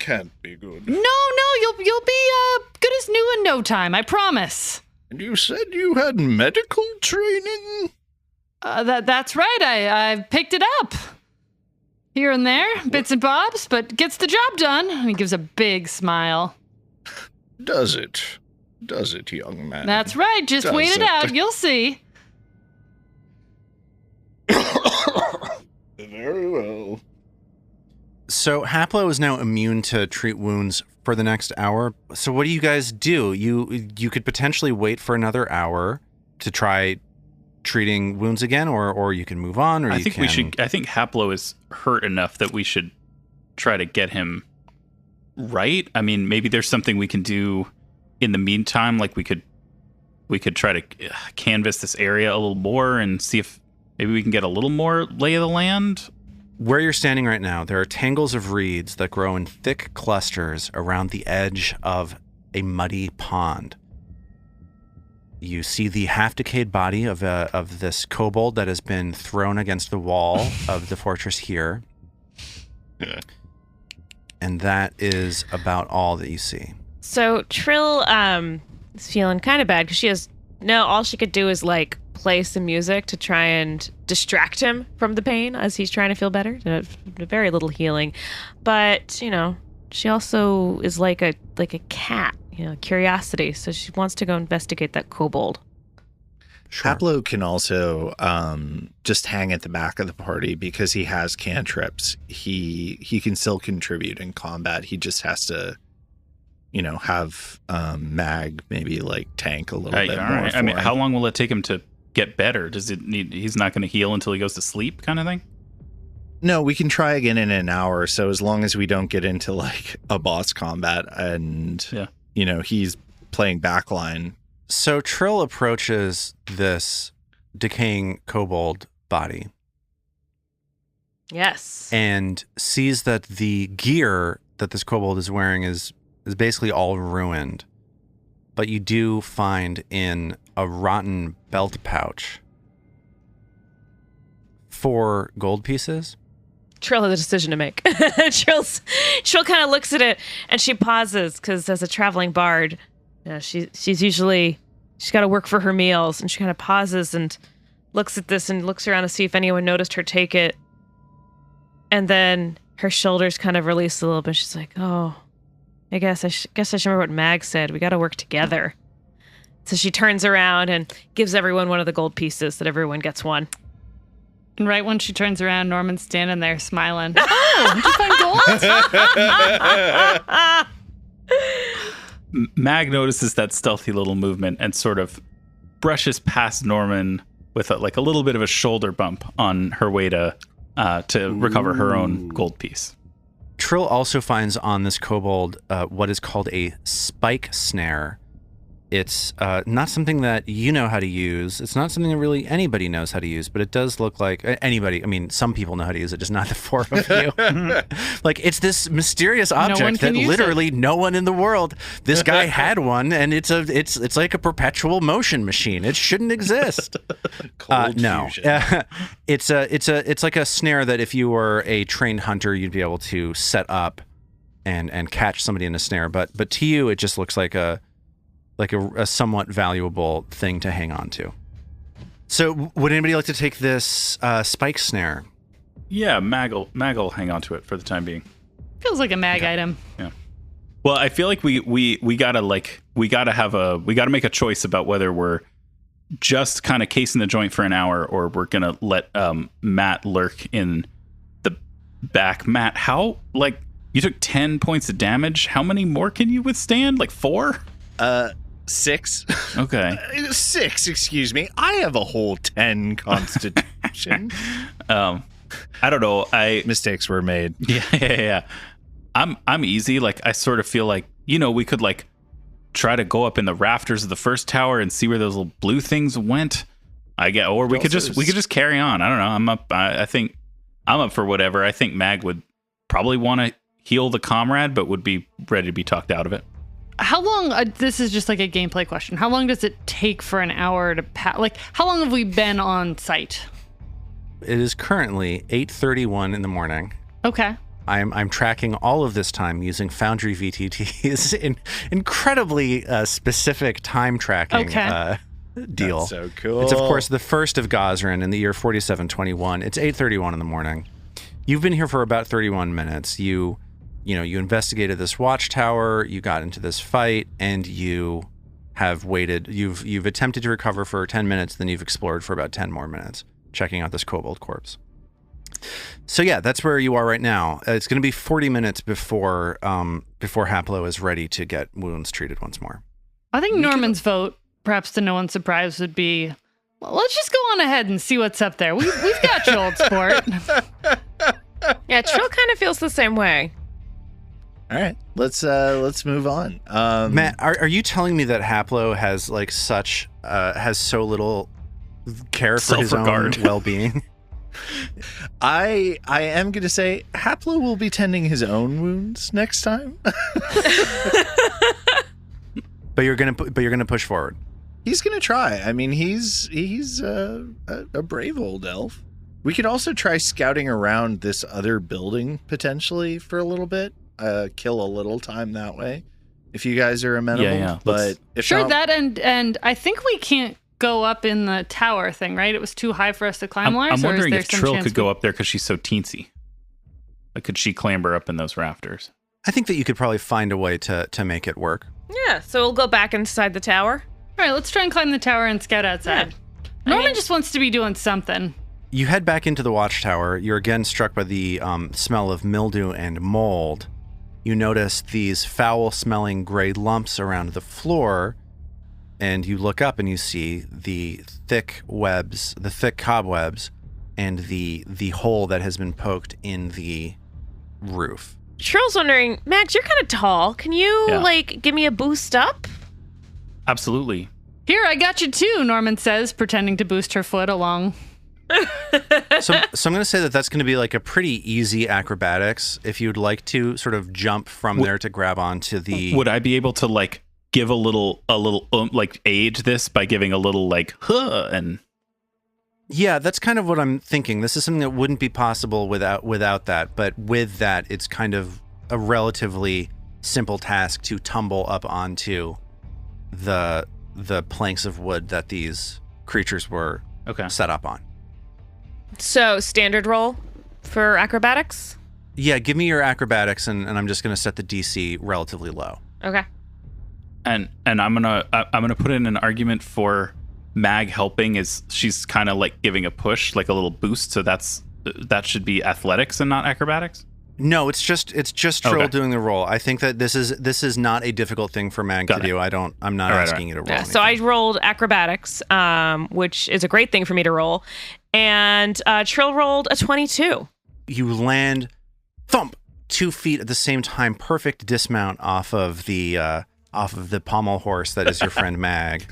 can't be good. No, you'll be good as new in no time, I promise. And you said you had medical training? That's right. I picked it up. Here and there, bits and bobs, but gets the job done. And he gives a big smile. Does it? Does it, young man? That's right. Just wait it out. You'll see. Very well. So Haplo is now immune to treat wounds for the next hour. So what do you guys do? You could potentially wait for another hour to try treating wounds again, or you can move on, or I think Haplo is hurt enough that we should try to get him right. I mean, maybe there's something we can do in the meantime, like we could try to canvas this area a little more and see if maybe we can get a little more lay of the land. Where you're standing right now, there are tangles of reeds that grow in thick clusters around the edge of a muddy pond. You see the half-decayed body of this kobold that has been thrown against the wall of the fortress here. And that is about all that you see. So Trill is feeling kind of bad because all she could do is like play some music to try and distract him from the pain as he's trying to feel better. Very little healing. But, she also is like a cat, curiosity. So she wants to go investigate that kobold. Sure. Haplo can also just hang at the back of the party because he has cantrips. He can still contribute in combat. He just has to, have Mag maybe like tank a little bit more. Right. I mean, how long will it take him to get better? Does it need? He's not going to heal until he goes to sleep, kind of thing. No, we can try again in an hour. So as long as we don't get into like a boss combat and he's playing backline. So Trill approaches this decaying kobold body. Yes. And sees that the gear that this kobold is wearing is basically all ruined. But you do find in a rotten belt pouch 4 gold pieces. Trill has a decision to make. Trill kind of looks at it and she pauses because as a traveling bard, she's got to work for her meals, and she kind of pauses and looks at this and looks around to see if anyone noticed her take it. And then her shoulders kind of release a little bit. She's like, "Oh, I guess I should remember what Mag said. We got to work together." So she turns around and gives everyone one of the gold pieces. That everyone gets one. And right when she turns around, Norman's standing there smiling. Oh, did you find gold? Mag notices that stealthy little movement and sort of brushes past Norman with a little bit of a shoulder bump on her way to recover her own gold piece. Trill also finds on this kobold what is called a spike snare. It's not something that you know how to use. It's not something that really anybody knows how to use, but it does look like anybody. I mean, some people know how to use it, just not the 4 of you. Like, it's this mysterious object that literally no one in the world. This guy had one, and it's like a perpetual motion machine. It shouldn't exist. No, it's like a snare that if you were a trained hunter, you'd be able to set up and catch somebody in a snare. But to you, it just looks like a somewhat valuable thing to hang on to. So would anybody like to take this spike snare? Yeah, Mag'll hang on to it for the time being. Feels like a Mag item. Yeah. Well, I feel like we gotta make a choice about whether we're just kind of casing the joint for an hour or we're gonna let Matt lurk in the back. Matt, how you took 10 points of damage? How many more can you withstand? 4? 6. Okay. 6, excuse me. I have a whole 10 constitution. I don't know. Mistakes were made. Yeah. I'm easy. I sort of feel like, we could try to go up in the rafters of the first tower and see where those little blue things went. Or we could just carry on. I don't know. I'm up. I think I'm up for whatever. I think Mag would probably want to heal the comrade, but would be ready to be talked out of it. How long, this is just a gameplay question. How long does it take for an hour to pass? How long have we been on site? It is currently 8:31 in the morning. Okay. I'm tracking all of this time using Foundry VTT's incredibly specific time tracking deal. That's so cool. It's, of course, the 1st of Gosrin in the year 4721. It's 8:31 in the morning. You've been here for about 31 minutes. You investigated this watchtower, you got into this fight, and you have waited. You've attempted to recover for 10 minutes, then you've explored for about 10 more minutes, checking out this kobold corpse. So yeah, that's where you are right now. It's going to be 40 minutes before Haplo is ready to get wounds treated once more. I think Norman's vote, perhaps to no one's surprise, would be, well, let's just go on ahead and see what's up there. We've got you, old sport. Yeah, Trill kind of feels the same way. All right, let's move on. Matt, are you telling me that Haplo has has so little care for his own Self-regard. well-being. I am going to say Haplo will be tending his own wounds next time. But you're gonna push forward. He's going to try. I mean, he's a brave old elf. We could also try scouting around this other building potentially for a little bit. Kill a little time that way. If you guys are amenable. Yeah. But if Sure, not, that and I think we can't go up in the tower thing, right? It was too high for us to climb, Lars. I'm or is wondering there if some Trill chance could go up there because she's so teensy. Like, could she clamber up in those rafters? I think that you could probably find a way to make it work. Yeah, so we'll go back inside the tower. All right, let's try and climb the tower and scout outside. Norman just wants to be doing something. You head back into the watchtower. You're again struck by the smell of mildew and mold. You notice these foul-smelling gray lumps around the floor, and you look up and you see the thick cobwebs, and the hole that has been poked in the roof. Trill's wondering, Max, you're kind of tall. Can you, give me a boost up? Absolutely. Here, I got you too, Norman says, pretending to boost her foot along. So I'm going to say that that's going to be like a pretty easy acrobatics if you'd like to sort of jump from there to grab onto the... Would I be able to like give a little aid this by giving a little like huh and... Yeah, that's kind of what I'm thinking. This is something that wouldn't be possible without that, but with that, it's kind of a relatively simple task to tumble up onto the planks of wood that these creatures were set up on. So, standard roll for acrobatics? Yeah, give me your acrobatics, and I'm just going to set the DC relatively low. Okay. And I'm gonna put in an argument for Mag helping, is she's kind of like giving a push, like a little boost. So that should be athletics and not acrobatics. No, it's just Trill doing the roll. I think that this is not a difficult thing for Mag to do. I'm not asking you to roll. Yeah, so I rolled acrobatics, which is a great thing for me to roll, and Trill rolled a 22. You land, thump, 2 feet at the same time. Perfect dismount off of the pommel horse that is your friend Mag.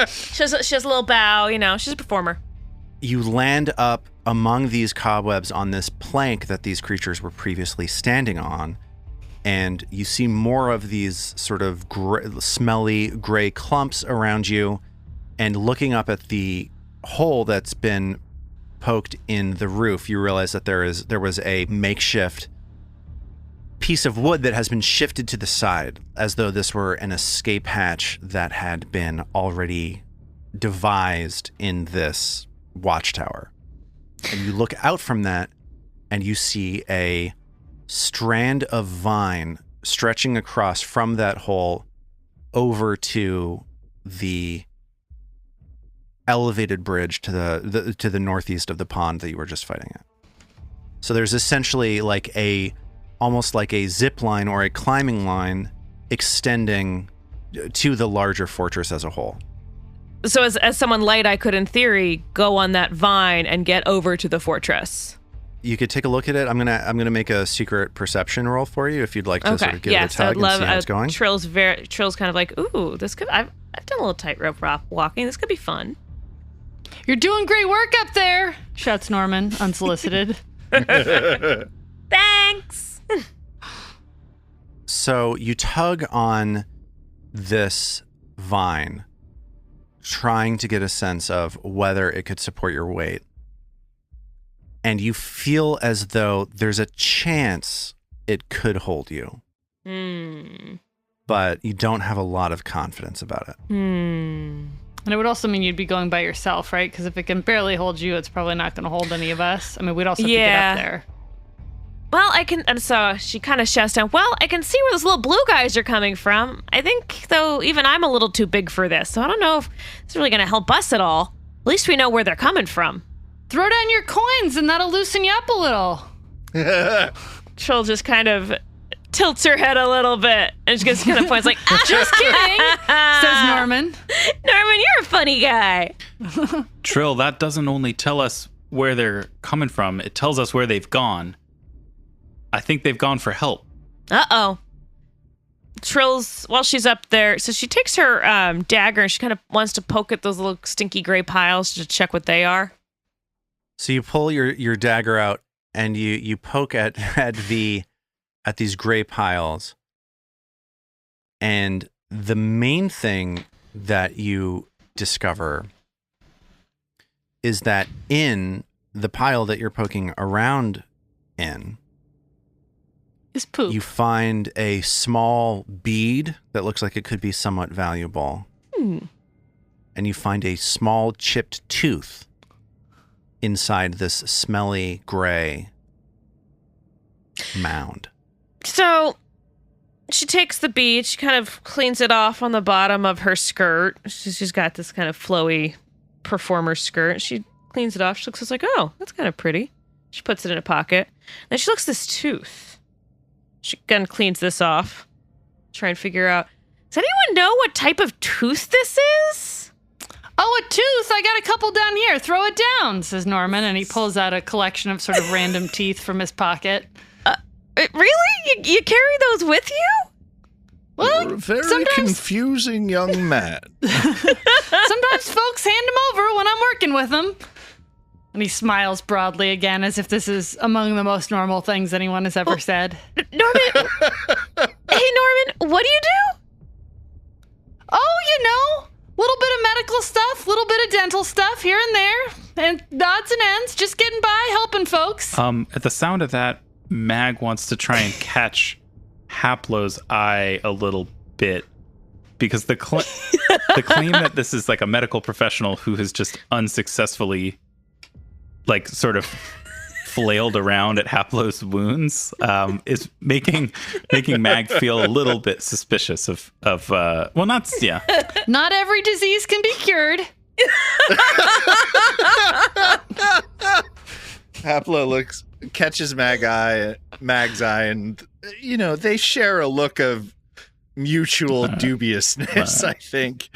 She has a little bow, she's a performer. You land up among these cobwebs on this plank that these creatures were previously standing on, and you see more of these sort of smelly gray clumps around you, and looking up at the hole that's been poked in the roof, you realize that there was a makeshift piece of wood that has been shifted to the side, as though this were an escape hatch that had been already devised in this watchtower. And you look out from that, and you see a strand of vine stretching across from that hole over to the elevated bridge to the northeast of the pond that you were just fighting at. So there's essentially almost like a zip line or a climbing line extending to the larger fortress as a whole. So as someone light, I could, in theory, go on that vine and get over to the fortress. You could take a look at it. I'm gonna make a secret perception roll for you if you'd like to sort of give it a tug and see how it's going. Trill's kind of like, ooh, this could. I've done a little tightrope walking. This could be fun. You're doing great work up there, shouts Norman, unsolicited. Thanks. So you tug on this vine, trying to get a sense of whether it could support your weight. And you feel as though there's a chance it could hold you. But you don't have a lot of confidence about it. And it would also mean you'd be going by yourself, right? Because if it can barely hold you, it's probably not going to hold any of us. I mean, we'd also have to get up there. Well, and so she kind of shouts down, well, I can see where those little blue guys are coming from. I think, though, even I'm a little too big for this, so I don't know if it's really going to help us at all. At least we know where they're coming from. Throw down your coins and that'll loosen you up a little. Trill just kind of tilts her head a little bit and just kind of points like, just kidding, says Norman. Norman, you're a funny guy. Trill, that doesn't only tell us where they're coming from, it tells us where they've gone. I think they've gone for help. Uh-oh. while she's up there, so she takes her dagger and she kind of wants to poke at those little stinky gray piles to check what they are. So you pull your dagger out and you poke at these gray piles. And the main thing that you discover is that in the pile that you're poking around in is poop. You find a small bead that looks like it could be somewhat valuable. And you find a small chipped tooth inside this smelly gray mound. So she takes the bead, she kind of cleans it off on the bottom of her skirt. She's got this kind of flowy performer skirt. She cleans it off. She looks like, oh, that's kind of pretty. She puts it in a pocket. Then she looks at this tooth. She kind of cleans this off. Try and figure out, does anyone know what type of tooth this is? Oh, a tooth. I got a couple down here. Throw it down, says Norman, and he pulls out a collection of sort of random teeth from his pocket. Really? You carry those with you? Well, you're a very confusing young man. Sometimes folks hand them over when I'm working with them. And he smiles broadly again, as if this is among the most normal things anyone has ever said. Norman! Hey, Norman, what do you do? Oh, little bit of medical stuff, little bit of dental stuff here and there, and odds and ends, just getting by, helping folks. At the sound of that, Mag wants to try and catch Haplo's eye a little bit, because the claim that this is like a medical professional who has just unsuccessfully, like, sort of flailed around at Haplo's wounds is making Mag feel a little bit suspicious of Not every disease can be cured. Haplo catches Mag's eye, and they share a look of mutual dubiousness, I think.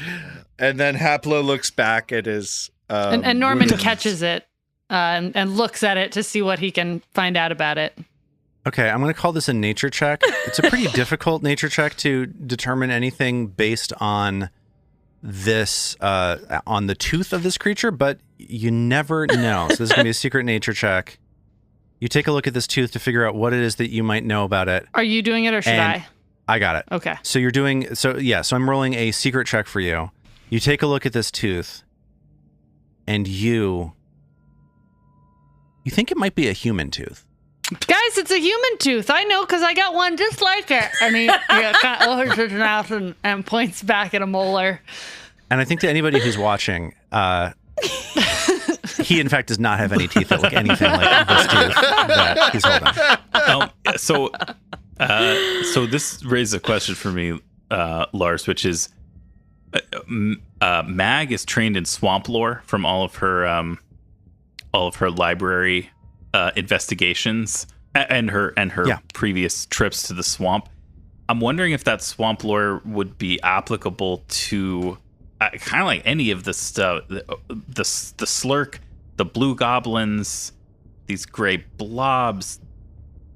And then Haplo looks back at his and Norman wounds. catches it and looks at it to see what he can find out about it. Okay, I'm going to call this a nature check. It's a pretty difficult nature check to determine anything based on this, on the tooth of this creature, but you never know. So this is going to be a secret nature check. You take a look at this tooth to figure out what it is that you might know about it. Are you doing it or should I? I got it. Okay. So so I'm rolling a secret check for you. You take a look at this tooth, and you think it might be a human tooth. Guys, it's a human tooth. I know, because I got one just like it. And he kind of opens his mouth and points back at a molar. And I think to anybody who's watching, he in fact does not have any teeth that look anything like this tooth that he's holding. So this raises a question for me, Lars, which is Mag is trained in swamp lore from all of her library investigations and her previous trips to the swamp. I'm wondering if that swamp lore would be applicable to kind of like any of the stuff, the slurk, the blue goblins, these gray blobs.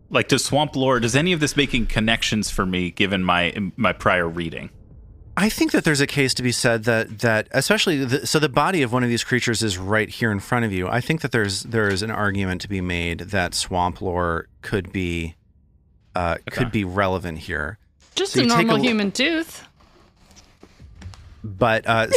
Like, does swamp lore, does any of this making connections for me given my prior reading? I think that there's a case to be said that especially the body of one of these creatures is right here in front of you. I think that there's an argument to be made that swamp lore could be relevant here. Just a normal human tooth. But I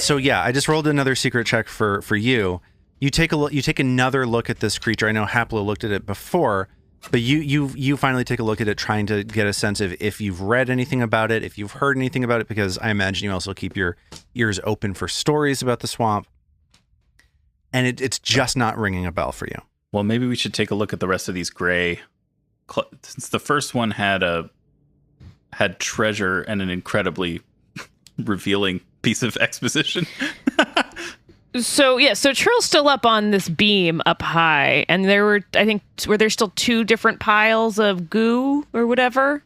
just rolled another secret check for you. You take another look at this creature. I know Haplo looked at it before, but you finally take a look at it, trying to get a sense of if you've read anything about it, if you've heard anything about it, because I imagine you also keep your ears open for stories about the swamp. And it's just not ringing a bell for you. Well, maybe we should take a look at the rest of these gray. Since the first one had treasure and an incredibly revealing piece of exposition. So Trill's still up on this beam up high, and were there still two different piles of goo or whatever?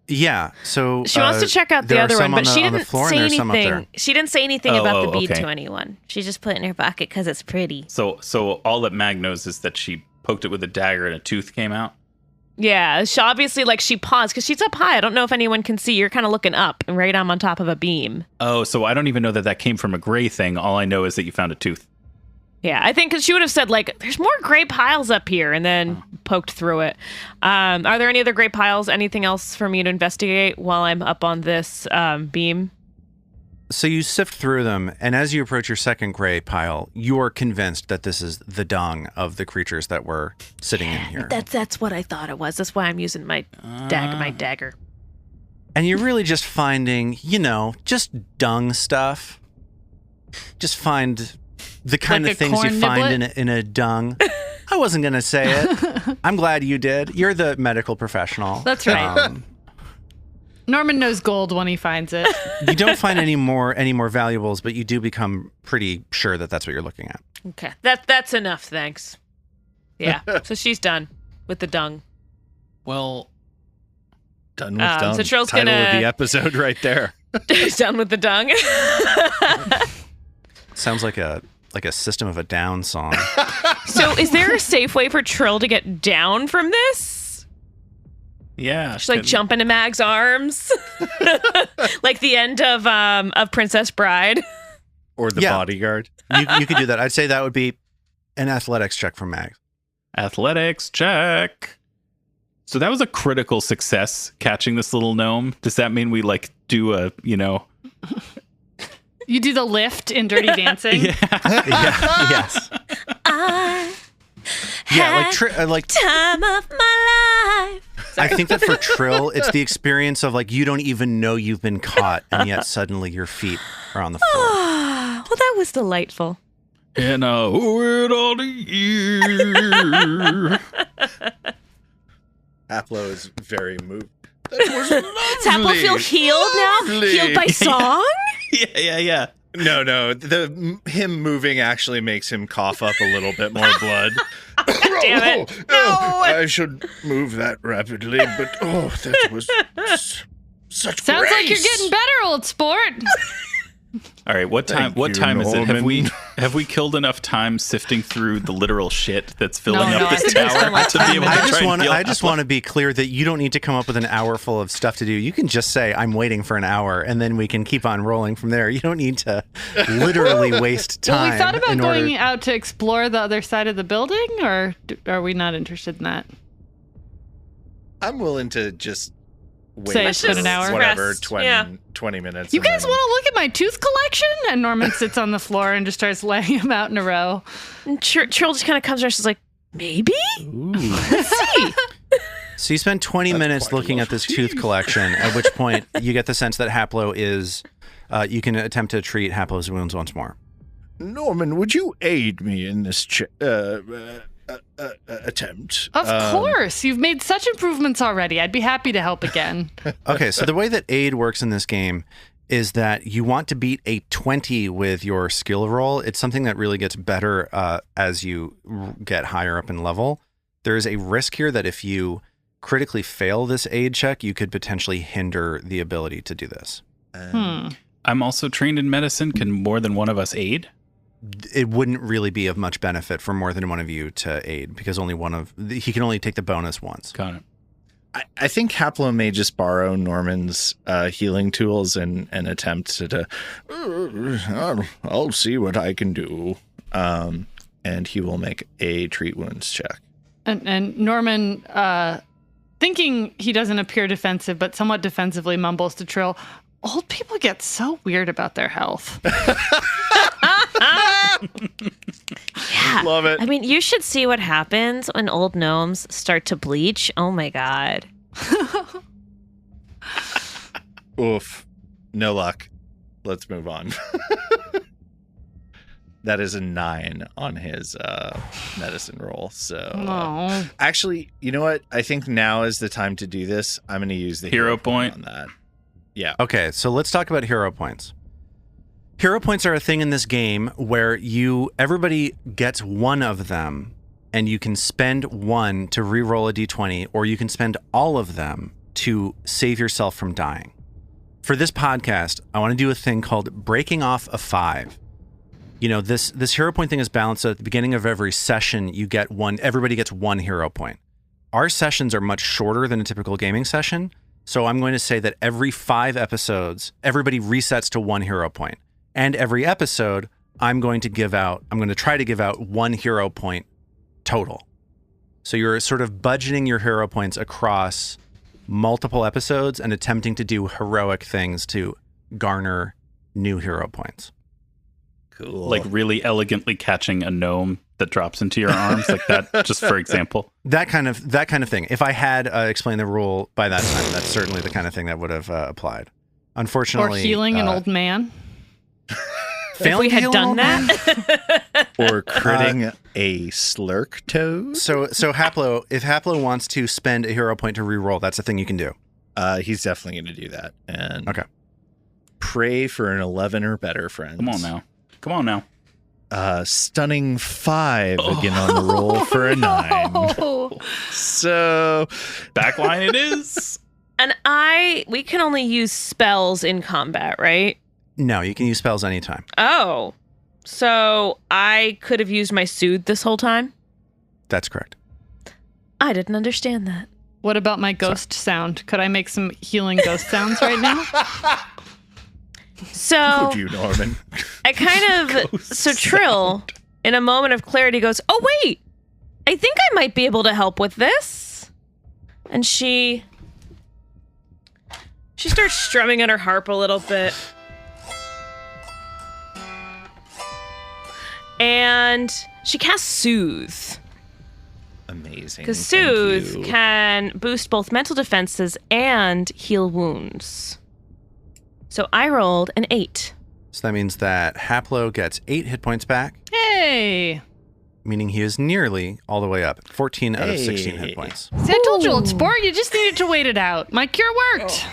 Yeah, so she wants to check out the other one, but she didn't say anything. She didn't say anything about the bead to anyone. She just put it in her pocket because it's pretty. So all that Mag knows is that she poked it with a dagger and a tooth came out? Yeah, she obviously, like, she paused because she's up high. I don't know if anyone can see. You're kind of looking up, and right, I'm on top of a beam. Oh, so I don't even know that came from a gray thing. All I know is that you found a tooth. Yeah, I think because she would have said, like, there's more gray piles up here, and then poked through it. Are there any other gray piles? Anything else for me to investigate while I'm up on this beam? So you sift through them, and as you approach your second gray pile, you're convinced that this is the dung of the creatures that were sitting in here. That's what I thought it was. That's why I'm using my dagger. And you're really just finding, just dung stuff. Just find the kind Like of a things you corn find niblet? in a dung. I wasn't going to say it. I'm glad you did. You're the medical professional. That's right. Norman knows gold when he finds it. You don't find any more valuables, but you do become pretty sure that that's what you're looking at. Okay, that's enough, thanks. Yeah, so she's done with the dung. Well, Done with dung. So Trill's Title of gonna- the episode right there. She's done with the dung. Sounds like a System of a Down song. So is there a safe way for Trill to get down from this? yeah. She's like jump into Mag's arms, like the end of Princess Bride. Or the Yeah. bodyguard. You could do that. I'd say that would be an athletics check from Mag. Athletics check. So that was a critical success catching this little gnome. Does that mean we like do a, You do the lift in Dirty Dancing. Yes. Like Time of my life. I think that for Trill, it's the experience of like you don't even know you've been caught, and yet suddenly your feet are on the floor. Well, that was delightful. And it all the year. Aplo is very moved. That was Does Apple feel healed now? Lovely. Healed by song? Yeah. No. Him moving actually makes him cough up a little bit more blood. Damn it. I should move that rapidly, but that was such Sounds like you're grace. getting better, old sport. All right, what time Thank you, is it? Norman. Have we killed enough time sifting through the literal shit that's filling No, up I this think there's tower been like to be able to I try just and want kill I just Apple? want to be clear that you don't need to come up with an hour full of stuff to do. You can just say I'm waiting for an hour, and then we can keep on rolling from there. You don't need to literally waste time. Well, we thought about in going order. out to explore the other side of the building, or are we not interested in that? I'm willing to just wait. Say it's been an hour. Whatever, Rest. 20, Yeah. 20 minutes. You and guys then- want to look at my tooth collection? And Norman sits on the floor and just starts laying them out in a row. And Trill just kind of comes around. She's like, maybe? Let's see. So you spend 20 minutes quite a looking lot at this of tooth teeth. collection, at which point you get the sense that Haplo is. You can attempt to treat Haplo's wounds once more. Norman, would you aid me in this attempt? Of course. You've made such improvements already. I'd be happy to help again. Okay, so the way that aid works in this game is that you want to beat a 20 with your skill roll. It's something that really gets better as you get higher up in level. There is a risk here that if you critically fail this aid check, you could potentially hinder the ability to do this. I'm also trained in medicine. Can more than one of us aid? It wouldn't really be of much benefit for more than one of you to aid because he can only take the bonus once. Got it. I think Haplo may just borrow Norman's healing tools and attempt to I'll see what I can do. And he will make a treat wounds check. And Norman, thinking he doesn't appear defensive, but somewhat defensively mumbles to Trill, old people get so weird about their health. Yeah. Love it. I mean, you should see what happens when old gnomes start to bleach. Oh my God. Oof. No luck. Let's move on. That is a 9 on his medicine roll. So Oh. actually, you know what? I think now is the time to do this. I'm going to use the Hero point. on that. Yeah. Okay, so let's talk about hero points. Hero points are a thing in this game where everybody gets one of them, and you can spend one to re-roll a d20, or you can spend all of them to save yourself from dying. For this podcast, I want to do a thing called breaking off a 5. You know, this hero point thing is balanced. So at the beginning of every session, you get one. Everybody gets one hero point. our sessions are much shorter than a typical gaming session. So I'm going to say that every 5 episodes, everybody resets to 1 hero point. And every episode, I'm going to try to give out 1 hero point total. So you're sort of budgeting your hero points across multiple episodes and attempting to do heroic things to garner new hero points. Cool. Like really elegantly catching a gnome that drops into your arms, like that, just for example. That kind of thing. If I had explained the rule by that time, that's certainly the kind of thing that would have applied. Unfortunately, Or healing an old man. If we had done that. Or critting a slurk toad. So Haplo, if Haplo wants to spend a hero point to reroll, that's a thing you can do. He's definitely going to do that. And okay. Pray for an 11 or better, friends. Come on now. Stunning 5 again on the roll for a 9. So backline it is. And we can only use spells in combat, right? No, you can use spells anytime. Oh, so I could have used my soothe this whole time? That's correct. I didn't understand that. What about my ghost sound? Could I make some healing ghost sounds right now? So could you, Norman? I kind of Trill, in a moment of clarity, goes, "Oh wait, I think I might be able to help with this." And she starts strumming on her harp a little bit, and she casts Soothe. Amazing. Because Soothe can boost both mental defenses and heal wounds. So I rolled an 8. So that means that Haplo gets 8 hit points back. Hey! Meaning he is nearly all the way up. 14 out of 16 hit points. See, I told you, old sport, you just needed to wait it out. My cure worked.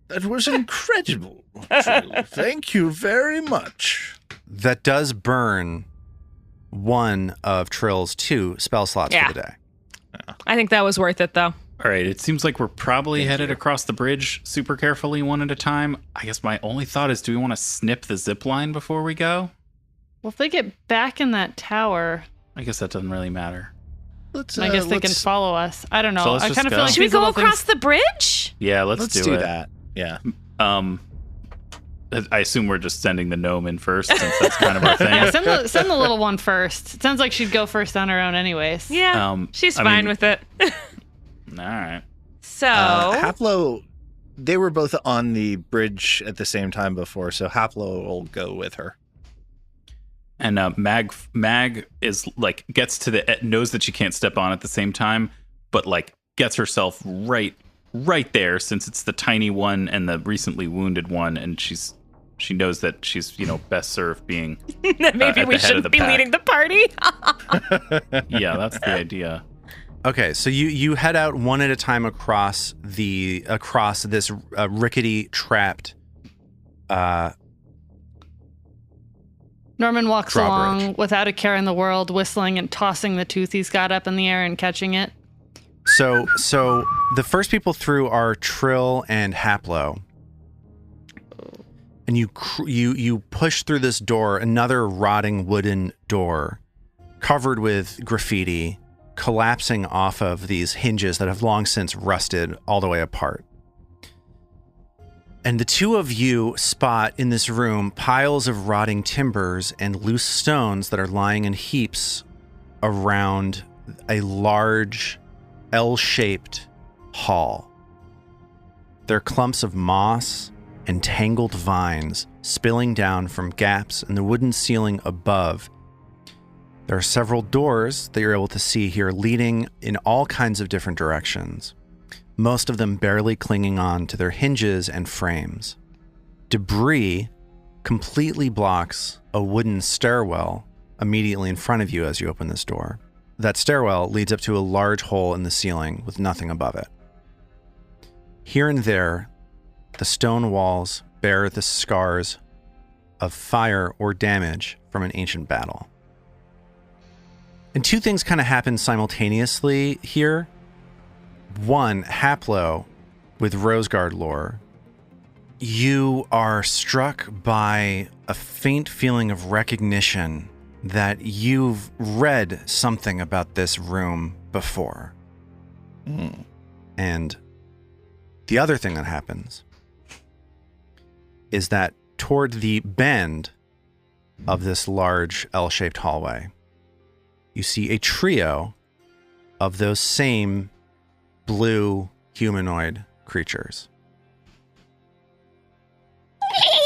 That was incredible. Trill. Thank you very much. That does burn one of Trill's 2 spell slots for the day. I think that was worth it, though. All right, it seems like we're probably headed across the bridge super carefully one at a time. I guess my only thought is, do we want to snip the zip line before we go? Well, if they get back in that tower... I guess that doesn't really matter. I guess they can follow us. I don't know. So I kind of feel like should we go across the bridge? Yeah, let's do it. That. Yeah. I assume we're just sending the gnome in first, since that's kind of our thing. Yeah, send the little one first. It sounds like she'd go first on her own anyways. Yeah, she's fine with it. All right. So Haplo, they were both on the bridge at the same time before, so Haplo will go with her. And Mag is like gets to the knows that she can't step on at the same time, but like gets herself right there, since it's the tiny one and the recently wounded one, and she knows that she's best served being maybe we shouldn't be leading the party. Yeah, that's the idea. Okay, so you head out one at a time across this rickety trapped Norman walks drawbridge along without a care in the world, whistling and tossing the tooth he's got up in the air and catching it. So the first people through are Trill and Haplo. And you push through this door, another rotting wooden door covered with graffiti, collapsing off of these hinges that have long since rusted all the way apart. And the two of you spot in this room piles of rotting timbers and loose stones that are lying in heaps around a large L-shaped hall. There are clumps of moss and tangled vines spilling down from gaps in the wooden ceiling above. There are several doors that you're able to see here leading in all kinds of different directions, most of them barely clinging on to their hinges and frames. Debris completely blocks a wooden stairwell immediately in front of you as you open this door. That stairwell leads up to a large hole in the ceiling with nothing above it. Here and there, the stone walls bear the scars of fire or damage from an ancient battle. And two things kind of happen simultaneously here. One, Haplo, with Roseguard lore, you are struck by a faint feeling of recognition that you've read something about this room before. And the other thing that happens is that toward the bend of this large L-shaped hallway, you see a trio of those same blue humanoid creatures.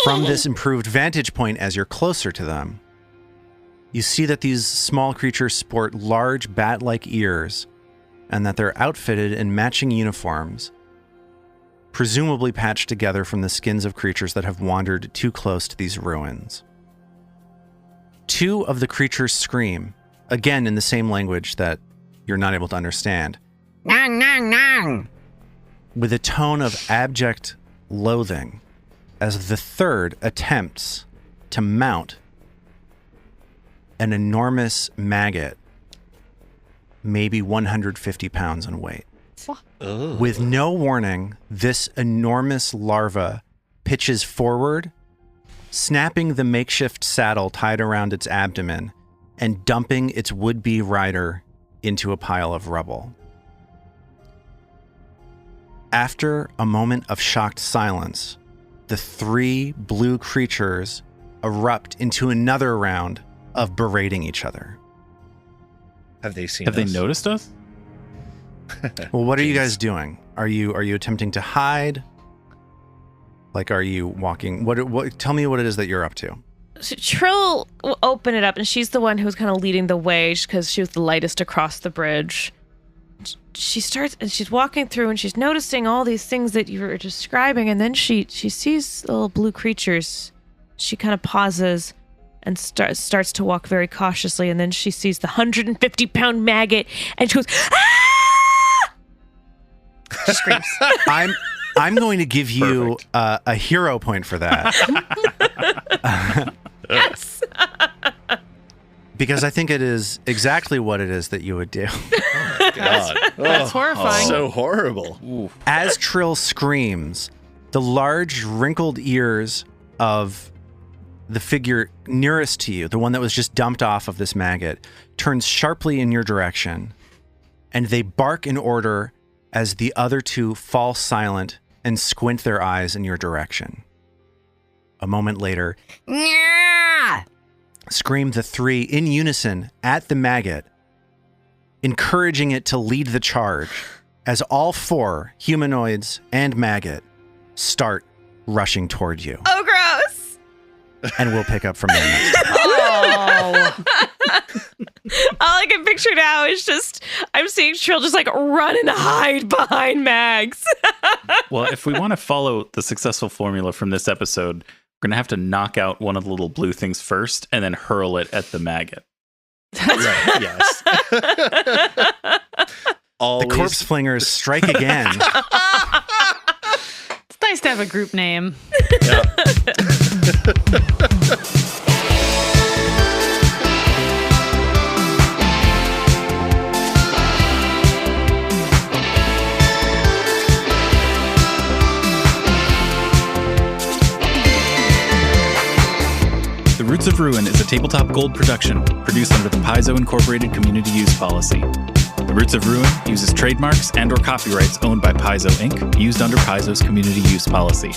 From this improved vantage point, as you're closer to them, you see that these small creatures sport large bat-like ears and that they're outfitted in matching uniforms, presumably patched together from the skins of creatures that have wandered too close to these ruins. Two of the creatures scream, again in the same language that you're not able to understand, Nang, nang, nang. with a tone of abject loathing, as the third attempts to mount an enormous maggot, maybe 150 pounds in weight. Oh. With no warning, this enormous larva pitches forward, snapping the makeshift saddle tied around its abdomen and dumping its would-be rider into a pile of rubble. After a moment of shocked silence, the three blue creatures erupt into another round of berating each other. Have they seen Have they us? noticed us? Well, what are you guys doing? Are you attempting to hide? Like, are you walking? What? Tell me what it is that you're up to. So Trill will open it up, and she's the one who's kind of leading the way because she was the lightest across the bridge. She starts, and she's walking through, and she's noticing all these things that you were describing, and then she sees little blue creatures. She kind of pauses and starts to walk very cautiously, and then she sees the 150-pound maggot, and she goes, "Ah!" She screams. I'm going to give you a hero point for that. Yes. Because I think it is exactly what it is that you would do. Oh my God. That's horrifying. So horrible. As Trill screams, the large wrinkled ears of the figure nearest to you, the one that was just dumped off of this maggot, turns sharply in your direction, and they bark in order as the other two fall silent and squint their eyes in your direction. A moment later, Nyah! scream the three in unison at the maggot, encouraging it to lead the charge as all four humanoids and maggot start rushing toward you. Oh, gross. And we'll pick up from there next time. Oh. All I can picture now is just, I'm seeing Trill just like run and hide behind Mags. Well, if we want to follow the successful formula from this episode, we're going to have to knock out one of the little blue things first and then hurl it at the maggot. Right, yes. The Always. corpse flingers strike again. It's nice to have a group name. Yeah. The Roots of Ruin is a Tabletop Gold production produced under the Paizo Incorporated Community Use Policy. The Roots of Ruin uses trademarks and/or copyrights owned by Paizo Inc., used under Paizo's Community Use Policy.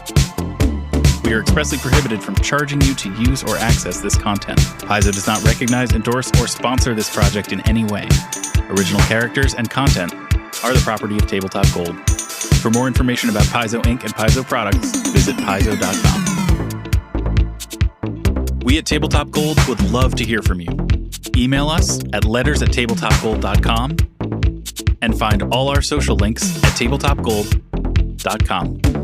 We are expressly prohibited from charging you to use or access this content. Paizo does not recognize, endorse, or sponsor this project in any way. Original characters and content are the property of Tabletop Gold. For more information about Paizo Inc. and Paizo products, visit paizo.com. We at Tabletop Gold would love to hear from you. Email us at letters@tabletopgold.com and find all our social links at tabletopgold.com.